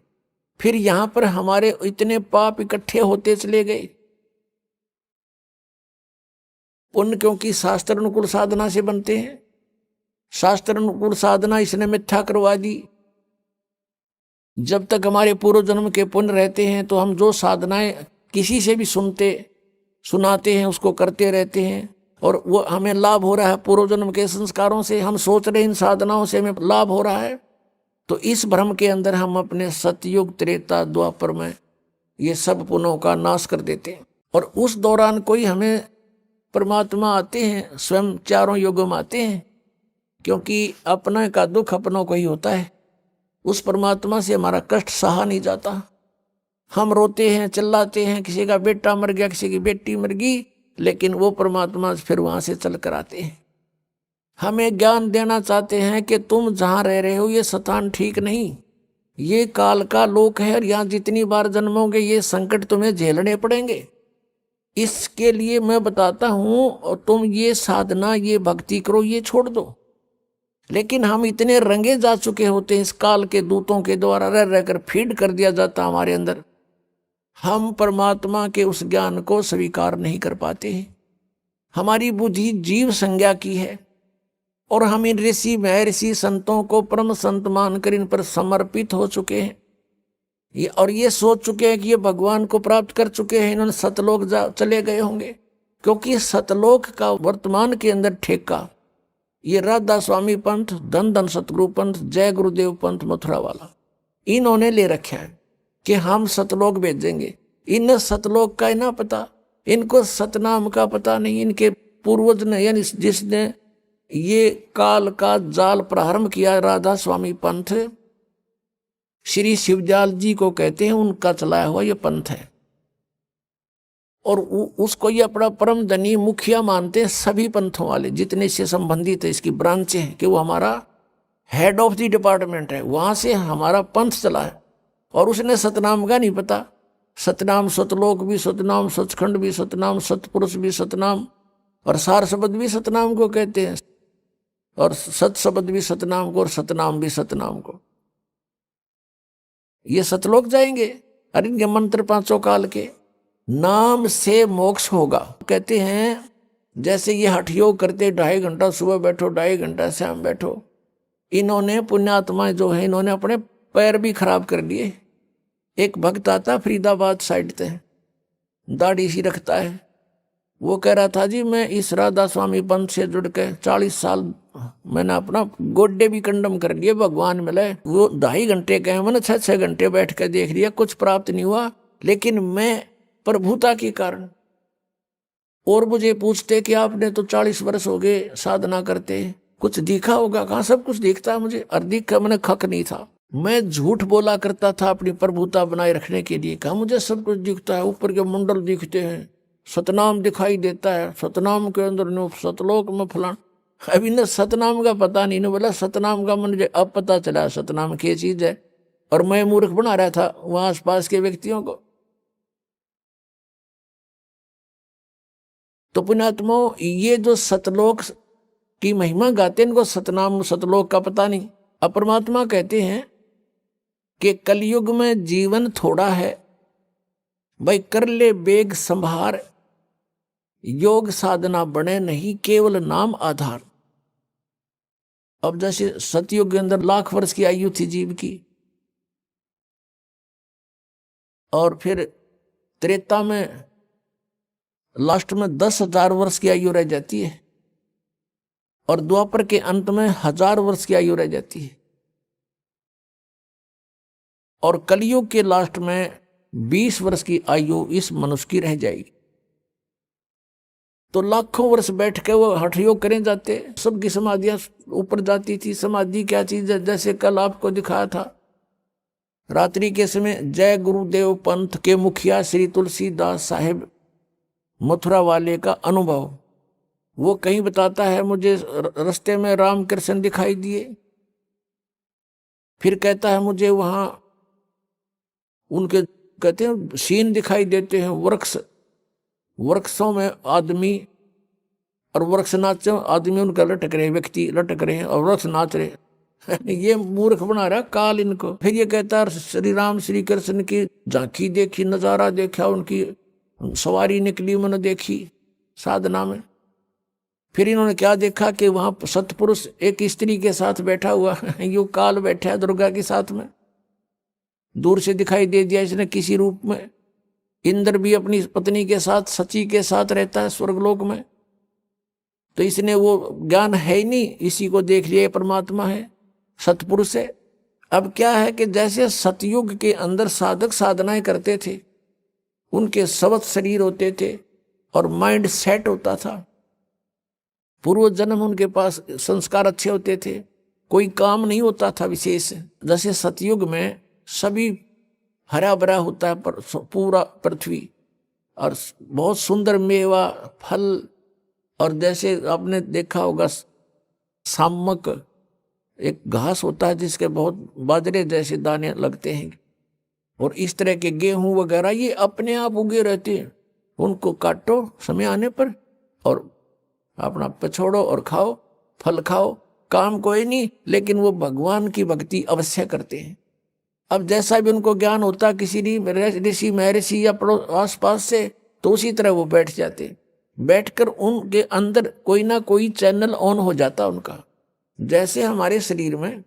फिर यहां पर हमारे इतने पाप इकट्ठे होते चले गए। पुण्य क्योंकि शास्त्र अनुकूल साधना से बनते हैं, शास्त्र अनुकूल साधना इसने मिथ्या करवा दी। जब तक हमारे पूर्व जन्म के पुण्य रहते हैं तो हम जो साधनाएं किसी से भी सुनाते हैं उसको करते रहते हैं, और वो हमें लाभ हो रहा है पूर्व जन्म के संस्कारों से। हम सोच रहे इन साधनाओं से हमें लाभ हो रहा है, तो इस भ्रम के अंदर हम अपने सतयुग त्रेता द्वापर में ये सब पुण्यों का नाश कर देते हैं। और उस दौरान कोई हमें परमात्मा आते हैं, स्वयं चारों युगों में आते हैं, क्योंकि अपने का दुख अपनों को ही होता है। उस परमात्मा से हमारा कष्ट सहा नहीं जाता। हम रोते हैं, चिल्लाते हैं, किसी का बेटा मर गया, किसी की बेटी मर गई, लेकिन वो परमात्मा फिर वहां से चल कर आते हैं। हमें ज्ञान देना चाहते हैं कि तुम जहां रह रहे हो ये स्थान ठीक नहीं, ये काल का लोक है, और यहाँ जितनी बार जन्मोगे ये संकट तुम्हें झेलने पड़ेंगे। इसके लिए मैं बताता हूं, और तुम ये साधना, ये भक्ति करो, ये छोड़ दो। लेकिन हम इतने रंगे जा चुके होते हैं, इस काल के दूतों के द्वारा रह रहकर फीड कर दिया जाता हमारे अंदर, हम परमात्मा के उस ज्ञान को स्वीकार नहीं कर पाते हैं। हमारी बुद्धि जीव संज्ञा की है, और हम इन ऋषि महर्षि संतों को परम संत मानकर इन पर समर्पित हो चुके हैं, और ये सोच चुके हैं कि ये भगवान को प्राप्त कर चुके हैं, इन्होंने सतलोक चले गए होंगे। क्योंकि सतलोक का वर्तमान के अंदर ठेका ये राधा स्वामी पंथ, धन धन सतगुरु पंथ, जय गुरुदेव पंथ मथुरा वाला, इन्होंने ले रखा है कि हम सतलोक भेजेंगे। इन सतलोक का ना पता, इनको सतनाम का पता नहीं। इनके पूर्वज ने, यानी जिसने ये काल का जाल प्रारंभ किया, राधा स्वामी पंथ, श्री शिवजाल जी को कहते हैं, उनका चलाया हुआ ये पंथ है। और उसको ये अपना परम धनी मुखिया मानते हैं सभी पंथों वाले, जितने इससे संबंधित है, इसकी ब्रांचें हैं, कि वो हमारा हेड ऑफ द डिपार्टमेंट है, वहां से हमारा पंथ चला है। और उसने सतनाम का नहीं पता। सतनाम सतलोक भी सतनाम, सचखंड भी सतनाम, सतपुरुष भी सतनाम, और सार शब्द भी सतनाम को कहते हैं, और सत शब्द भी सतनाम को, और सतनाम भी सतनाम को। ये सतलोक जाएंगे। और इनके मंत्र पांचों काल के, नाम से मोक्ष होगा। कहते हैं जैसे ये हठ योग करते, 2.5 घंटा सुबह बैठो, 2.5 घंटा शाम बैठो। इन्होंने पुण्यात्माएं जो है, इन्होंने अपने पैर भी खराब कर लिए। एक भक्त आता फरीदाबाद साइड से, दाढ़ी सी रखता है, वो कह रहा था, जी मैं इस राधा स्वामी पंथ से जुड़ के 40 साल मैंने अपना गोड्डे भी कंडम कर लिए, भगवान मिले। वो 2.5 घंटे कहे, मैंने 6-6 घंटे बैठ कर देख लिया, कुछ प्राप्त नहीं हुआ। लेकिन मैं प्रभुता के कारण, और मुझे पूछते कि आपने तो 40 वर्ष हो गए साधना करते, कुछ दिखा होगा? कहाँ सब कुछ दिखता है मुझे। और दिखा, मैंने खक नहीं था, मैं झूठ बोला करता था अपनी प्रभुता बनाए रखने के लिए। कहा मुझे सब कुछ दिखता है, ऊपर के मंडल दिखते हैं, सतनाम दिखाई देता है, सतनाम के अंदर सतलोक में फलान। अभी न सतनाम का पता नहीं, बोला सतनाम का मुझे अब पता चला सतनाम क्या चीज है। और मैं मूर्ख बना रहा था वहां आसपास के व्यक्तियों को। तो पुण्यात्मा, ये जो सतलोक की महिमा गाते हैं, इनको सतनाम सतलोक का पता नहीं। अब परमात्मा कहते हैं कि कलयुग में जीवन थोड़ा है, भाई कर ले बेग संभार, योग साधना बने नहीं केवल नाम आधार। अब जैसे सतयुग के अंदर 1,00,000 वर्ष की आयु थी जीव की, और फिर त्रेता में लास्ट में 10,000 वर्ष की आयु रह जाती है, और द्वापर के अंत में 1,000 वर्ष की आयु रह जाती है, और कलयुग के लास्ट में 20 वर्ष की आयु इस मनुष्य की रह जाएगी। तो लाखों वर्ष बैठ के वो हठ योग करें जाते, सबकी समाधियां ऊपर जाती थी। समाधि क्या चीज है? जैसे कल आपको दिखाया था, रात्रि के समय जय गुरुदेव पंथ के मुखिया श्री तुलसीदास साहिब मथुरा वाले का अनुभव वो कहीं बताता है, मुझे रास्ते में रामकृष्ण दिखाई दिए। फिर कहता है मुझे वहां उनके कहते हैं सीन दिखाई देते हैं, वृक्षों में आदमी और वृक्ष नाच, आदमी उनका लटक रहे, व्यक्ति लटक रहे हैं और वृक्ष नाच रहे। ये मूर्ख बना रहा काल इनको। फिर ये कहता है श्री राम श्री कृष्ण की झांकी देखी, नजारा देखा, उनकी सवारी निकली मैंने देखी साधना में। फिर इन्होंने क्या देखा कि वहां सतपुरुष एक स्त्री के साथ बैठा हुआ यो काल बैठा है दुर्गा के साथ में, दूर से दिखाई दे दिया इसने किसी रूप में। इंद्र भी अपनी पत्नी के साथ सची के साथ रहता है स्वर्गलोक में, तो इसने वो ज्ञान है ही नहीं, इसी को देख लिया परमात्मा है, सतपुरुष है। अब क्या है कि जैसे सतयुग के अंदर साधक साधनाएं करते थे, उनके सवत शरीर होते थे और माइंड सेट होता था, पूर्व जन्म उनके पास संस्कार अच्छे होते थे, कोई काम नहीं होता था विशेष। जैसे सतयुग में सभी हरा भरा होता है पर पूरा पृथ्वी, और बहुत सुंदर मेवा फल, और जैसे आपने देखा होगा सामक एक घास होता है जिसके बहुत बाजरे जैसे दाने लगते हैं, और इस तरह के गेहूं वगैरह ये अपने आप उगे रहते हैं। उनको काटो समय आने पर और अपना पछोड़ो और खाओ, फल खाओ, काम कोई नहीं, लेकिन वो भगवान की भक्ति अवश्य करते हैं। अब जैसा भी उनको ज्ञान होता किसी ऋषि महर्षि या आस पास से, तो उसी तरह वो बैठ जाते, बैठकर उनके अंदर कोई ना कोई चैनल ऑन हो जाता उनका। जैसे हमारे शरीर में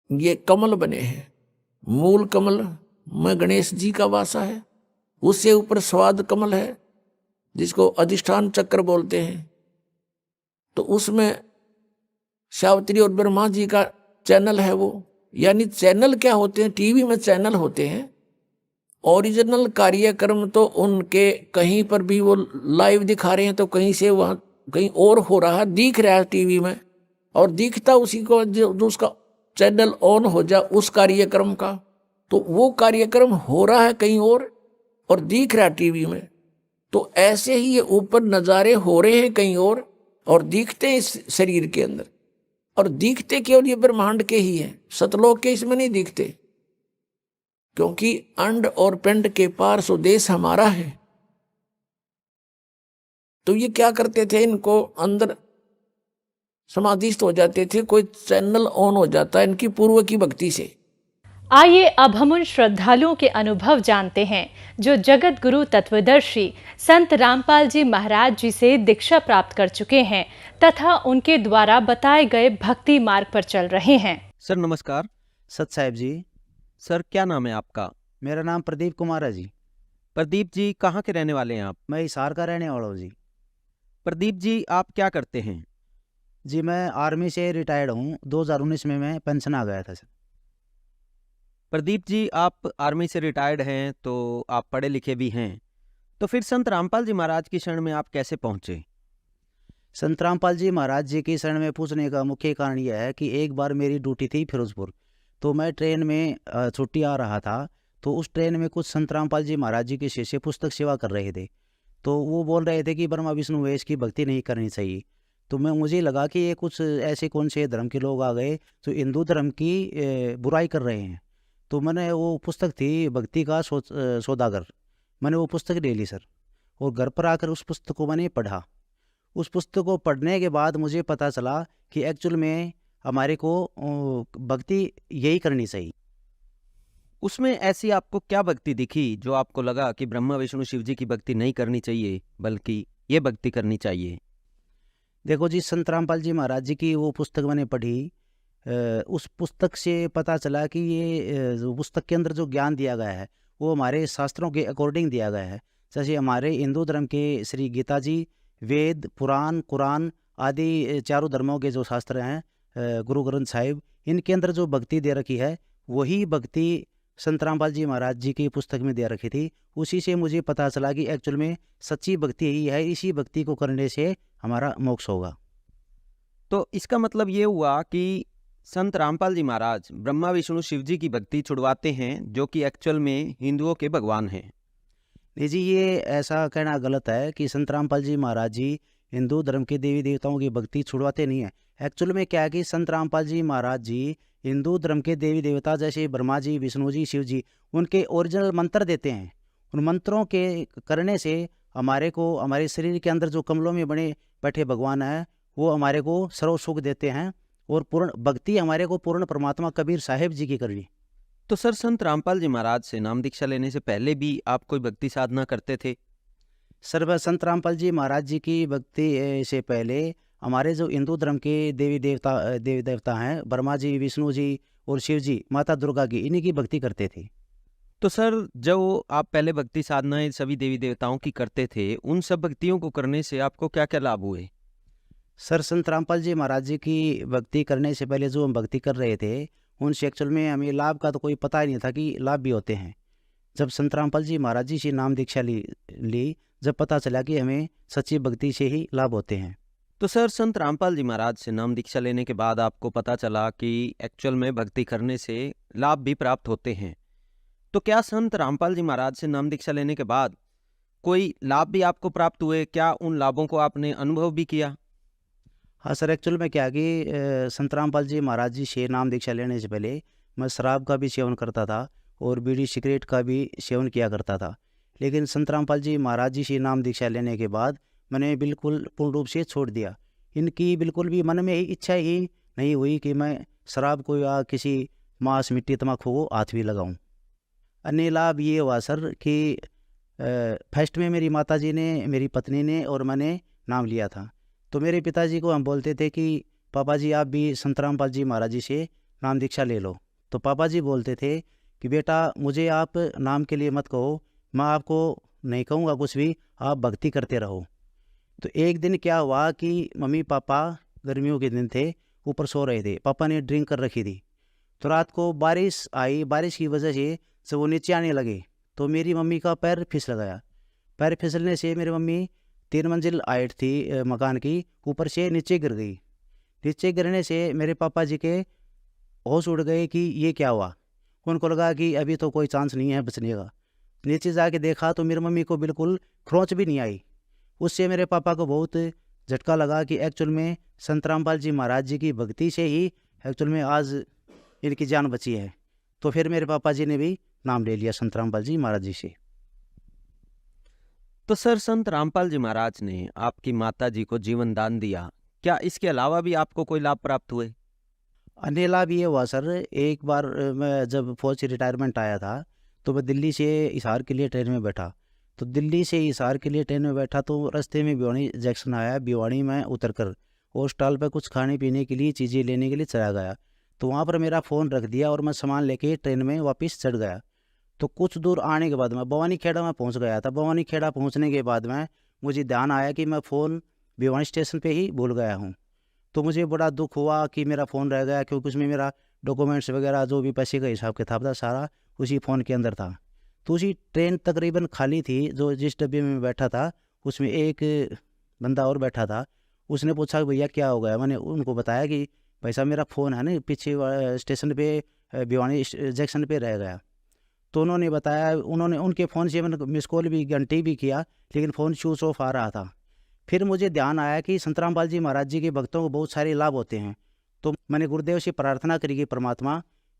ये कमल बने हैं, मूल कमल में गणेश जी का वासा है, उससे ऊपर स्वाद कमल है जिसको अधिष्ठान चक्र बोलते हैं, तो उसमें सावित्री और ब्रह्मा जी का चैनल है वो। यानी चैनल क्या होते हैं, टीवी में चैनल होते हैं, ओरिजिनल कार्यक्रम तो उनके कहीं पर भी वो लाइव दिखा रहे हैं, तो कहीं से वहां कहीं और हो रहा दिख रहा है टीवी में, और दिखता उसी को जो उसका चैनल ऑन हो जा उस कार्यक्रम का, तो वो कार्यक्रम हो रहा है कहीं और दिख रहा है टीवी में। तो ऐसे ही ये ऊपर नजारे हो रहे हैं कहीं और दिखते हैं इस शरीर के अंदर, और दिखते केवल ये ब्रह्मांड के ही हैं, सतलोक के इसमें नहीं दिखते, क्योंकि अंड और पिंड के पार स्वदेश हमारा है। तो ये क्या करते थे, इनको अंदर समाधिस्थ हो जाते थे, कोई चैनल ऑन हो जाता है इनकी पूर्व की भक्ति से। आइए अब हम उन श्रद्धालुओं के अनुभव जानते हैं जो जगत गुरु तत्वदर्शी संत रामपाल जी महाराज जी से दीक्षा प्राप्त कर चुके हैं तथा उनके द्वारा बताए गए भक्ति मार्ग पर चल रहे हैं। सर नमस्कार। सत साहिब जी। सर क्या नाम है आपका? मेरा नाम प्रदीप कुमार है जी। प्रदीप जी कहाँ के रहने वाले हैं आप? मैं हिसार का रहने वाला हूँ जी। प्रदीप जी आप क्या करते हैं? जी मैं आर्मी से रिटायर्ड हूँ, 2019 में मैं पेंशन आ गया था सर। प्रदीप जी आप आर्मी से रिटायर्ड हैं तो आप पढ़े लिखे भी हैं, तो फिर संत रामपाल जी महाराज की शरण में आप कैसे पहुँचे? संत रामपाल जी महाराज जी की शरण में पूछने का मुख्य कारण यह है कि एक बार मेरी ड्यूटी थी फिरोजपुर, तो मैं ट्रेन में छुट्टी आ रहा था, तो उस ट्रेन में कुछ संत रामपाल जी महाराज जी के शिष्य पुस्तक सेवा कर रहे थे, तो वो बोल रहे थे कि ब्रह्मा विष्णु महेश की भक्ति नहीं करनी चाहिए। तो मुझे लगा कि ये कुछ ऐसे कौन से धर्म के लोग आ गए जो हिंदू धर्म की बुराई कर रहे हैं। तो मैंने वो पुस्तक थी भक्ति का सौदागर, मैंने वो पुस्तक ले ली सर, और घर पर आकर उस पुस्तक को मैंने पढ़ा। उस पुस्तक को पढ़ने के बाद मुझे पता चला कि एक्चुअल में हमारे को भक्ति यही करनी चाहिए। उसमें ऐसी आपको क्या भक्ति दिखी जो आपको लगा कि ब्रह्मा विष्णु शिव जी की भक्ति नहीं करनी चाहिए बल्कि ये भक्ति करनी चाहिए? देखो जी, संत रामपाल जी महाराज जी की वो पुस्तक मैंने पढ़ी, उस पुस्तक से पता चला कि ये पुस्तक के अंदर जो ज्ञान दिया गया है वो हमारे शास्त्रों के अकॉर्डिंग दिया गया है। जैसे हमारे हिंदू धर्म के श्री गीता जी, वेद, पुराण, कुरान आदि चारों धर्मों के जो शास्त्र हैं, गुरु ग्रंथ साहिब, इनके अंदर जो भक्ति दे रखी है वही भक्ति संत रामपाल जी महाराज जी की पुस्तक में दे रखी थी। उसी से मुझे पता चला कि एक्चुअल में सच्ची भक्ति यही है, इसी भक्ति को करने से हमारा मोक्ष होगा। तो इसका मतलब ये हुआ कि संत रामपाल जी महाराज ब्रह्मा विष्णु शिव जी की भक्ति छुड़वाते हैं, जो कि एक्चुअल में हिंदुओं के भगवान हैं। नहीं जी, ये ऐसा कहना गलत है कि संत रामपाल जी महाराज जी हिंदू धर्म के देवी देवताओं की भक्ति छुड़वाते नहीं है। एक्चुअल में क्या है कि संत रामपाल जी महाराज जी हिंदू धर्म के देवी देवता जैसे ब्रह्मा जी, विष्णु जी, शिव जी, उनके ओरिजिनल मंत्र देते हैं। उन मंत्रों के करने से हमारे को, हमारे शरीर के अंदर जो कमलों में बने बैठे भगवान है, वो हमारे को सर्व सुख देते हैं और पूर्ण भक्ति हमारे को पूर्ण परमात्मा कबीर साहिब जी की करनी। तो सर, संत रामपाल जी महाराज से नाम दीक्षा लेने से पहले भी आप कोई भक्ति साधना करते थे? सर, संत रामपाल जी महाराज जी की भक्ति से पहले हमारे जो हिंदू धर्म के देवी देवता हैं, ब्रह्मा जी, विष्णु जी और शिव जी, माता दुर्गा की, इन्हीं की भक्ति करते थे। तो सर, जो आप पहले भक्ति साधनाएं सभी देवी देवताओं की करते थे, उन सब भक्तियों को करने से आपको क्या क्या लाभ हुए? सर, संत रामपाल जी महाराज जी की भक्ति करने से पहले जो हम भक्ति कर रहे थे, उनसे एक्चुअल में हमें लाभ का तो कोई पता ही नहीं था कि लाभ भी होते हैं। जब संत रामपाल जी महाराज जी से नाम दीक्षा ली, जब पता चला कि हमें सच्ची भक्ति से ही लाभ होते हैं। तो सर, संत रामपाल जी महाराज से नाम दीक्षा लेने के बाद आपको पता चला कि एक्चुअल में भक्ति करने से लाभ भी प्राप्त होते हैं। तो क्या संत रामपाल जी महाराज से नाम दीक्षा लेने के बाद कोई लाभ भी आपको प्राप्त हुए? क्या उन लाभों को आपने अनुभव भी किया? हाँ सर, एक्चुअल में क्या है कि संत रामपाल जी महाराज जी से नाम दीक्षा लेने से पहले मैं शराब का भी सेवन करता था और बीड़ी सिगरेट का भी सेवन किया करता था। लेकिन संत रामपाल जी महाराज जी से नाम दीक्षा लेने के बाद मैंने बिल्कुल पूर्ण रूप से छोड़ दिया। इनकी बिल्कुल भी मन में इच्छा ही नहीं हुई कि मैं शराब को या किसी मांस, मिट्टी, तम्बाकू को हाथ भी लगाऊं। अन्य लाभ ये हुआ सर कि फर्स्ट में मेरी माताजी ने, मेरी पत्नी ने और मैंने नाम लिया था, तो मेरे पिताजी को हम बोलते थे कि पापा जी आप भी संत रामपाल जी महाराज जी से नाम दीक्षा ले लो। तो पापा जी बोलते थे कि बेटा मुझे आप नाम के लिए मत कहो, मैं आपको नहीं कहूँगा कुछ भी, आप भक्ति करते रहो। तो एक दिन क्या हुआ कि मम्मी पापा, गर्मियों के दिन थे, ऊपर सो रहे थे, पापा ने ड्रिंक कर रखी थी। तो रात को बारिश आई, बारिश की वजह से वो नीचे आने लगे, तो मेरी मम्मी का पैर फिसल गया। पैर फिसलने से मेरी मम्मी 3 मंजिल हाइट थी मकान की, ऊपर से नीचे गिर गई। नीचे गिरने से मेरे पापा जी के होश उड़ गए कि ये क्या हुआ। उनको लगा कि अभी तो कोई चांस नहीं है बचने का। नीचे जाके देखा तो मेरी मम्मी को बिल्कुल खरोंच भी नहीं आई। उससे मेरे पापा को बहुत झटका लगा कि एक्चुअल में संत रामपाल जी महाराज जी की भक्ति से ही एक्चुअल में आज इनकी जान बची है। तो फिर मेरे पापा जी ने भी नाम ले लिया संत रामपाल जी महाराज जी से। तो सर, संत रामपाल जी महाराज ने आपकी माता जी को जीवन दान दिया, क्या इसके अलावा भी आपको कोई लाभ प्राप्त हुए? अन्य लाभ ये हुआ सर, एक बार मैं जब फौज से रिटायरमेंट आया था तो मैं दिल्ली से हिसार के लिए ट्रेन में बैठा। तो दिल्ली से हिसार के लिए ट्रेन में बैठा तो रास्ते में भिवानी जंक्शन आया। भिवानी में उतरकर हॉस्टल पर कुछ खाने पीने के लिए चीज़ें लेने के लिए चला गया। तो वहाँ पर मेरा फ़ोन रख दिया और मैं सामान लेके ट्रेन में वापस चढ़ गया। तो कुछ दूर आने के बाद में भवानी खेड़ा में पहुँच गया था। भवानी खेड़ा पहुँचने के बाद में मुझे ध्यान आया कि मैं फ़ोन भिवानी स्टेशन पे ही भूल गया हूँ। तो मुझे बड़ा दुख हुआ कि मेरा फ़ोन रह गया, क्योंकि उसमें मेरा डॉक्यूमेंट्स वगैरह जो भी पैसे का हिसाब किताब था सारा उसी फ़ोन के अंदर था। तो उसी ट्रेन तकरीबन खाली थी, जो जिस डब्बे में बैठा था उसमें एक बंदा और बैठा था। उसने पूछा भैया क्या हो गया। मैंने उनको बताया कि भाई साहब मेरा फ़ोन है ना पीछे स्टेशन पे भिवानी जंक्शन पे रह गया। तो उन्होंने बताया, उनके फ़ोन से मैंने मिस कॉल भी, घंटी भी किया, लेकिन फ़ोन स्विच ऑफ आ रहा था। फिर मुझे ध्यान आया कि संत रामपाल जी महाराज जी के भक्तों को बहुत सारे लाभ होते हैं। तो मैंने गुरुदेव से प्रार्थना करी कि परमात्मा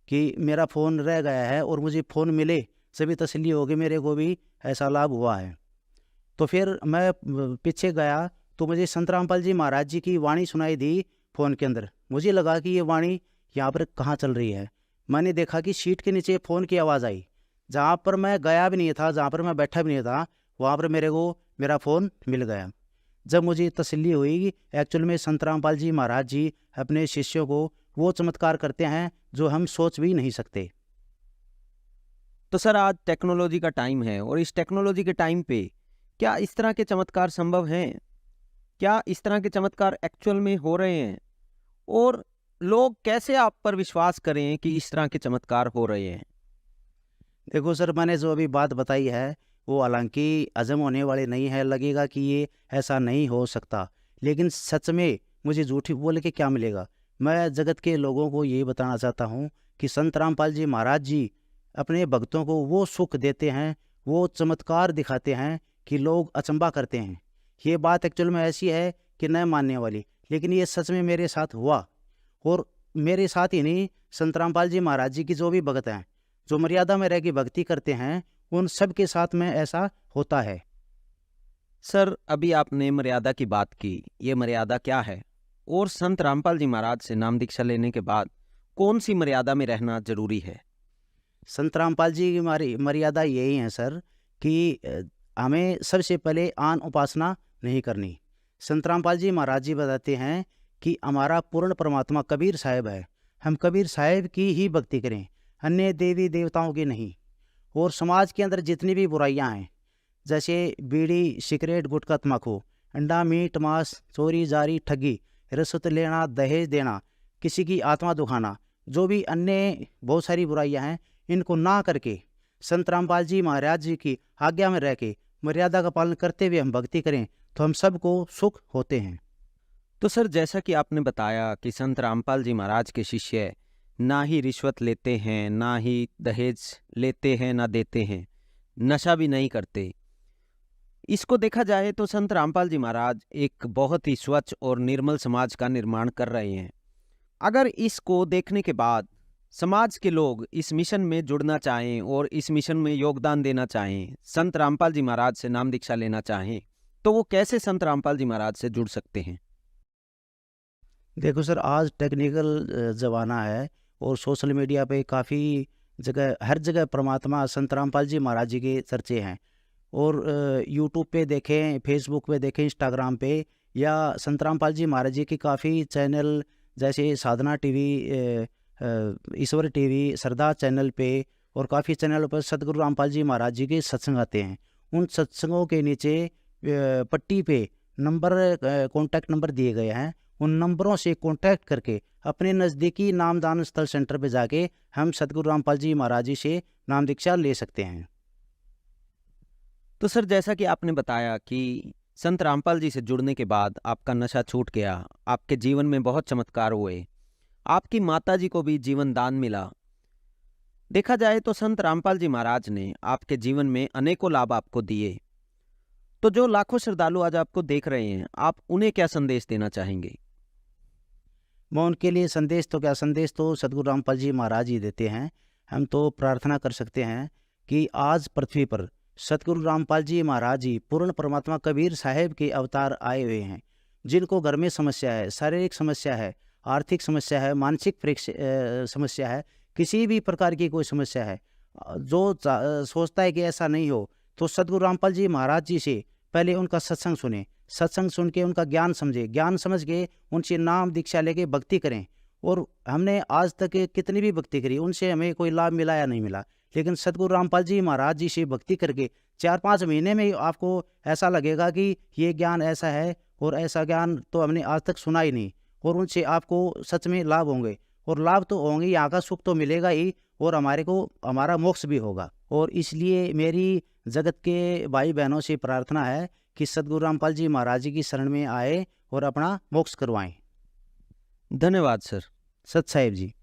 कि मेरा फ़ोन रह गया है और मुझे फ़ोन मिले, सभी तसल्ली होगी मेरे को भी ऐसा लाभ हुआ है। तो फिर मैं पीछे गया तो मुझे संत रामपाल जी महाराज जी की वाणी सुनाई दी फ़ोन के अंदर। मुझे लगा कि ये वाणी यहाँ पर कहाँ चल रही है। मैंने देखा कि सीट के नीचे फ़ोन की आवाज़ आई। जहाँ पर मैं गया भी नहीं था, जहाँ पर मैं बैठा भी नहीं था, वहाँ पर मेरे को मेरा फ़ोन मिल गया। जब मुझे तसल्ली हुई कि एक्चुअल में संत रामपाल जी महाराज जी अपने शिष्यों को वो चमत्कार करते हैं जो हम सोच भी नहीं सकते। तो सर, आज टेक्नोलॉजी का टाइम है और इस टेक्नोलॉजी के टाइम पे क्या इस तरह के चमत्कार संभव हैं? क्या इस तरह के चमत्कार एक्चुअल में हो रहे हैं? और लोग कैसे आप पर विश्वास करें कि इस तरह के चमत्कार हो रहे हैं? देखो सर, मैंने जो अभी बात बताई है वो हालांकि हजम होने वाली नहीं है, लगेगा कि ये ऐसा नहीं हो सकता, लेकिन सच में मुझे झूठ बोल के क्या मिलेगा। मैं जगत के लोगों को ये बताना चाहता हूँ कि संत रामपाल जी महाराज जी अपने भक्तों को वो सुख देते हैं, वो चमत्कार दिखाते हैं कि लोग अचंभा करते हैं। ये बात एक्चुअल में ऐसी है कि न मानने वाली, लेकिन ये सच में मेरे साथ हुआ। और मेरे साथ ही नहीं, संत रामपाल जी महाराज जी की जो भी भक्त हैं, जो मर्यादा में रह के भक्ति करते हैं, उन सब के साथ में ऐसा होता है। सर, अभी आपने मर्यादा की बात की, ये मर्यादा क्या है? और संत रामपाल जी महाराज से नाम दीक्षा लेने के बाद कौन सी मर्यादा में रहना जरूरी है? संत रामपाल जी की हमारी मर्यादा यही है सर कि हमें सबसे पहले आन उपासना नहीं करनी। संत रामपाल जी महाराज जी बताते हैं कि हमारा पूर्ण परमात्मा कबीर साहब है, हम कबीर साहब की ही भक्ति करें, अन्य देवी देवताओं की नहीं। और समाज के अंदर जितनी भी बुराइयां हैं, जैसे बीड़ी, सिगरेट, गुटखा, तम्बाकू, अंडा, मीट, मांस, चोरी, जारी, ठगी, रिश्वत लेना, दहेज देना, किसी की आत्मा दुखाना, जो भी अन्य बहुत सारी बुराइयां हैं, इनको ना करके संत रामपाल जी महाराज जी की आज्ञा में रह के मर्यादा का पालन करते हुए हम भक्ति करें तो हम सबको सुख होते हैं। तो सर, जैसा कि आपने बताया कि संत रामपाल जी महाराज के शिष्य ना ही रिश्वत लेते हैं, ना ही दहेज लेते हैं, ना देते हैं, नशा भी नहीं करते। इसको देखा जाए तो संत रामपाल जी महाराज एक बहुत ही स्वच्छ और निर्मल समाज का निर्माण कर रहे हैं। अगर इसको देखने के बाद समाज के लोग इस मिशन में जुड़ना चाहें और इस मिशन में योगदान देना चाहें, संत रामपाल जी महाराज से नाम दीक्षा लेना चाहें, तो वो कैसे संत रामपाल जी महाराज से जुड़ सकते हैं? देखो सर, आज टेक्निकल ज़माना है और सोशल मीडिया पे काफ़ी जगह, हर जगह परमात्मा संत रामपाल जी महाराज जी के चर्चे हैं। और यूट्यूब पे देखें, फेसबुक पे देखें, इंस्टाग्राम पे, या संत रामपाल जी महाराज जी की काफ़ी चैनल जैसे साधना टीवी, ईश्वर टीवी, श्रद्धा चैनल पे और काफ़ी चैनलों पर सतगुरु रामपाल जी महाराज जी के सत्संग आते हैं। उन सत्संगों के नीचे पट्टी पे नंबर, कॉन्टैक्ट नंबर दिए गए हैं। उन नंबरों से कॉन्टैक्ट करके अपने नज़दीकी नामदान स्थल सेंटर पे जाके हम सतगुरु रामपाल जी महाराज जी से नाम दीक्षा ले सकते हैं। तो सर, जैसा कि आपने बताया कि संत रामपाल जी से जुड़ने के बाद आपका नशा छूट गया, आपके जीवन में बहुत चमत्कार हुए, आपकी माता जी को भी जीवन दान मिला। देखा जाए तो संत रामपाल जी महाराज ने आपके जीवन में अनेकों लाभ आपको दिए। तो जो लाखों श्रद्धालु आज आपको देख रहे हैं, आप उन्हें क्या संदेश देना चाहेंगे? मैं उनके लिए संदेश तो क्या, संदेश तो सतगुरु रामपाल जी महाराज ही देते हैं। हम तो प्रार्थना कर सकते हैं कि आज पृथ्वी पर सतगुरु रामपाल जी महाराज जी पूर्ण परमात्मा कबीर साहब के अवतार आए हुए हैं। जिनको घर में समस्या है, शारीरिक समस्या है, आर्थिक समस्या है, मानसिक समस्या है, किसी भी प्रकार की कोई समस्या है, जो सोचता है कि ऐसा नहीं हो, तो सतगुरु रामपाल जी महाराज जी से पहले उनका सत्संग सुने, सत्संग सुन के उनका ज्ञान समझे, ज्ञान समझ के उनसे नाम दीक्षा लेके भक्ति करें। और हमने आज तक कितनी भी भक्ति करी, उनसे हमें कोई लाभ मिला या नहीं मिला, लेकिन सतगुरु रामपाल जी महाराज जी से भक्ति करके 4-5 महीने में आपको ऐसा लगेगा कि ये ज्ञान ऐसा है और ऐसा ज्ञान तो हमने आज तक सुना ही नहीं। और उनसे आपको सच में लाभ होंगे, और लाभ तो होंगे, यहाँ का सुख तो मिलेगा ही, और हमारा मोक्ष भी होगा। और इसलिए मेरी जगत के भाई बहनों से प्रार्थना है कि सतगुरु रामपाल जी महाराज जी की शरण में आए और अपना मोक्ष करवाएं। धन्यवाद सर। सत साहिब जी।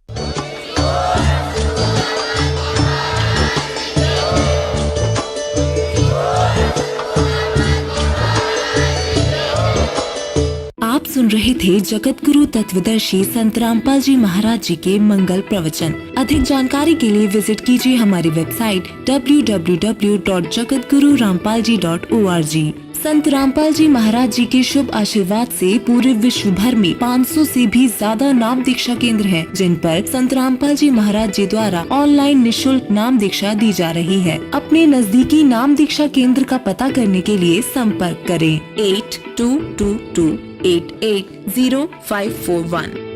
आप सुन रहे थे जगत गुरु तत्वदर्शी संत रामपाल जी महाराज जी के मंगल प्रवचन। अधिक जानकारी के लिए विजिट कीजिए हमारी वेबसाइट www.jagatgururampalji.org। संत रामपाल जी महाराज जी के शुभ आशीर्वाद से पूरे विश्व भर में 500 से भी ज्यादा नाम दीक्षा केंद्र हैं, जिन पर संत रामपाल जी महाराज जी द्वारा ऑनलाइन निशुल्क नाम दीक्षा दी जा रही है। अपने नजदीकी नाम दीक्षा केंद्र का पता करने के लिए संपर्क करें 8222880541।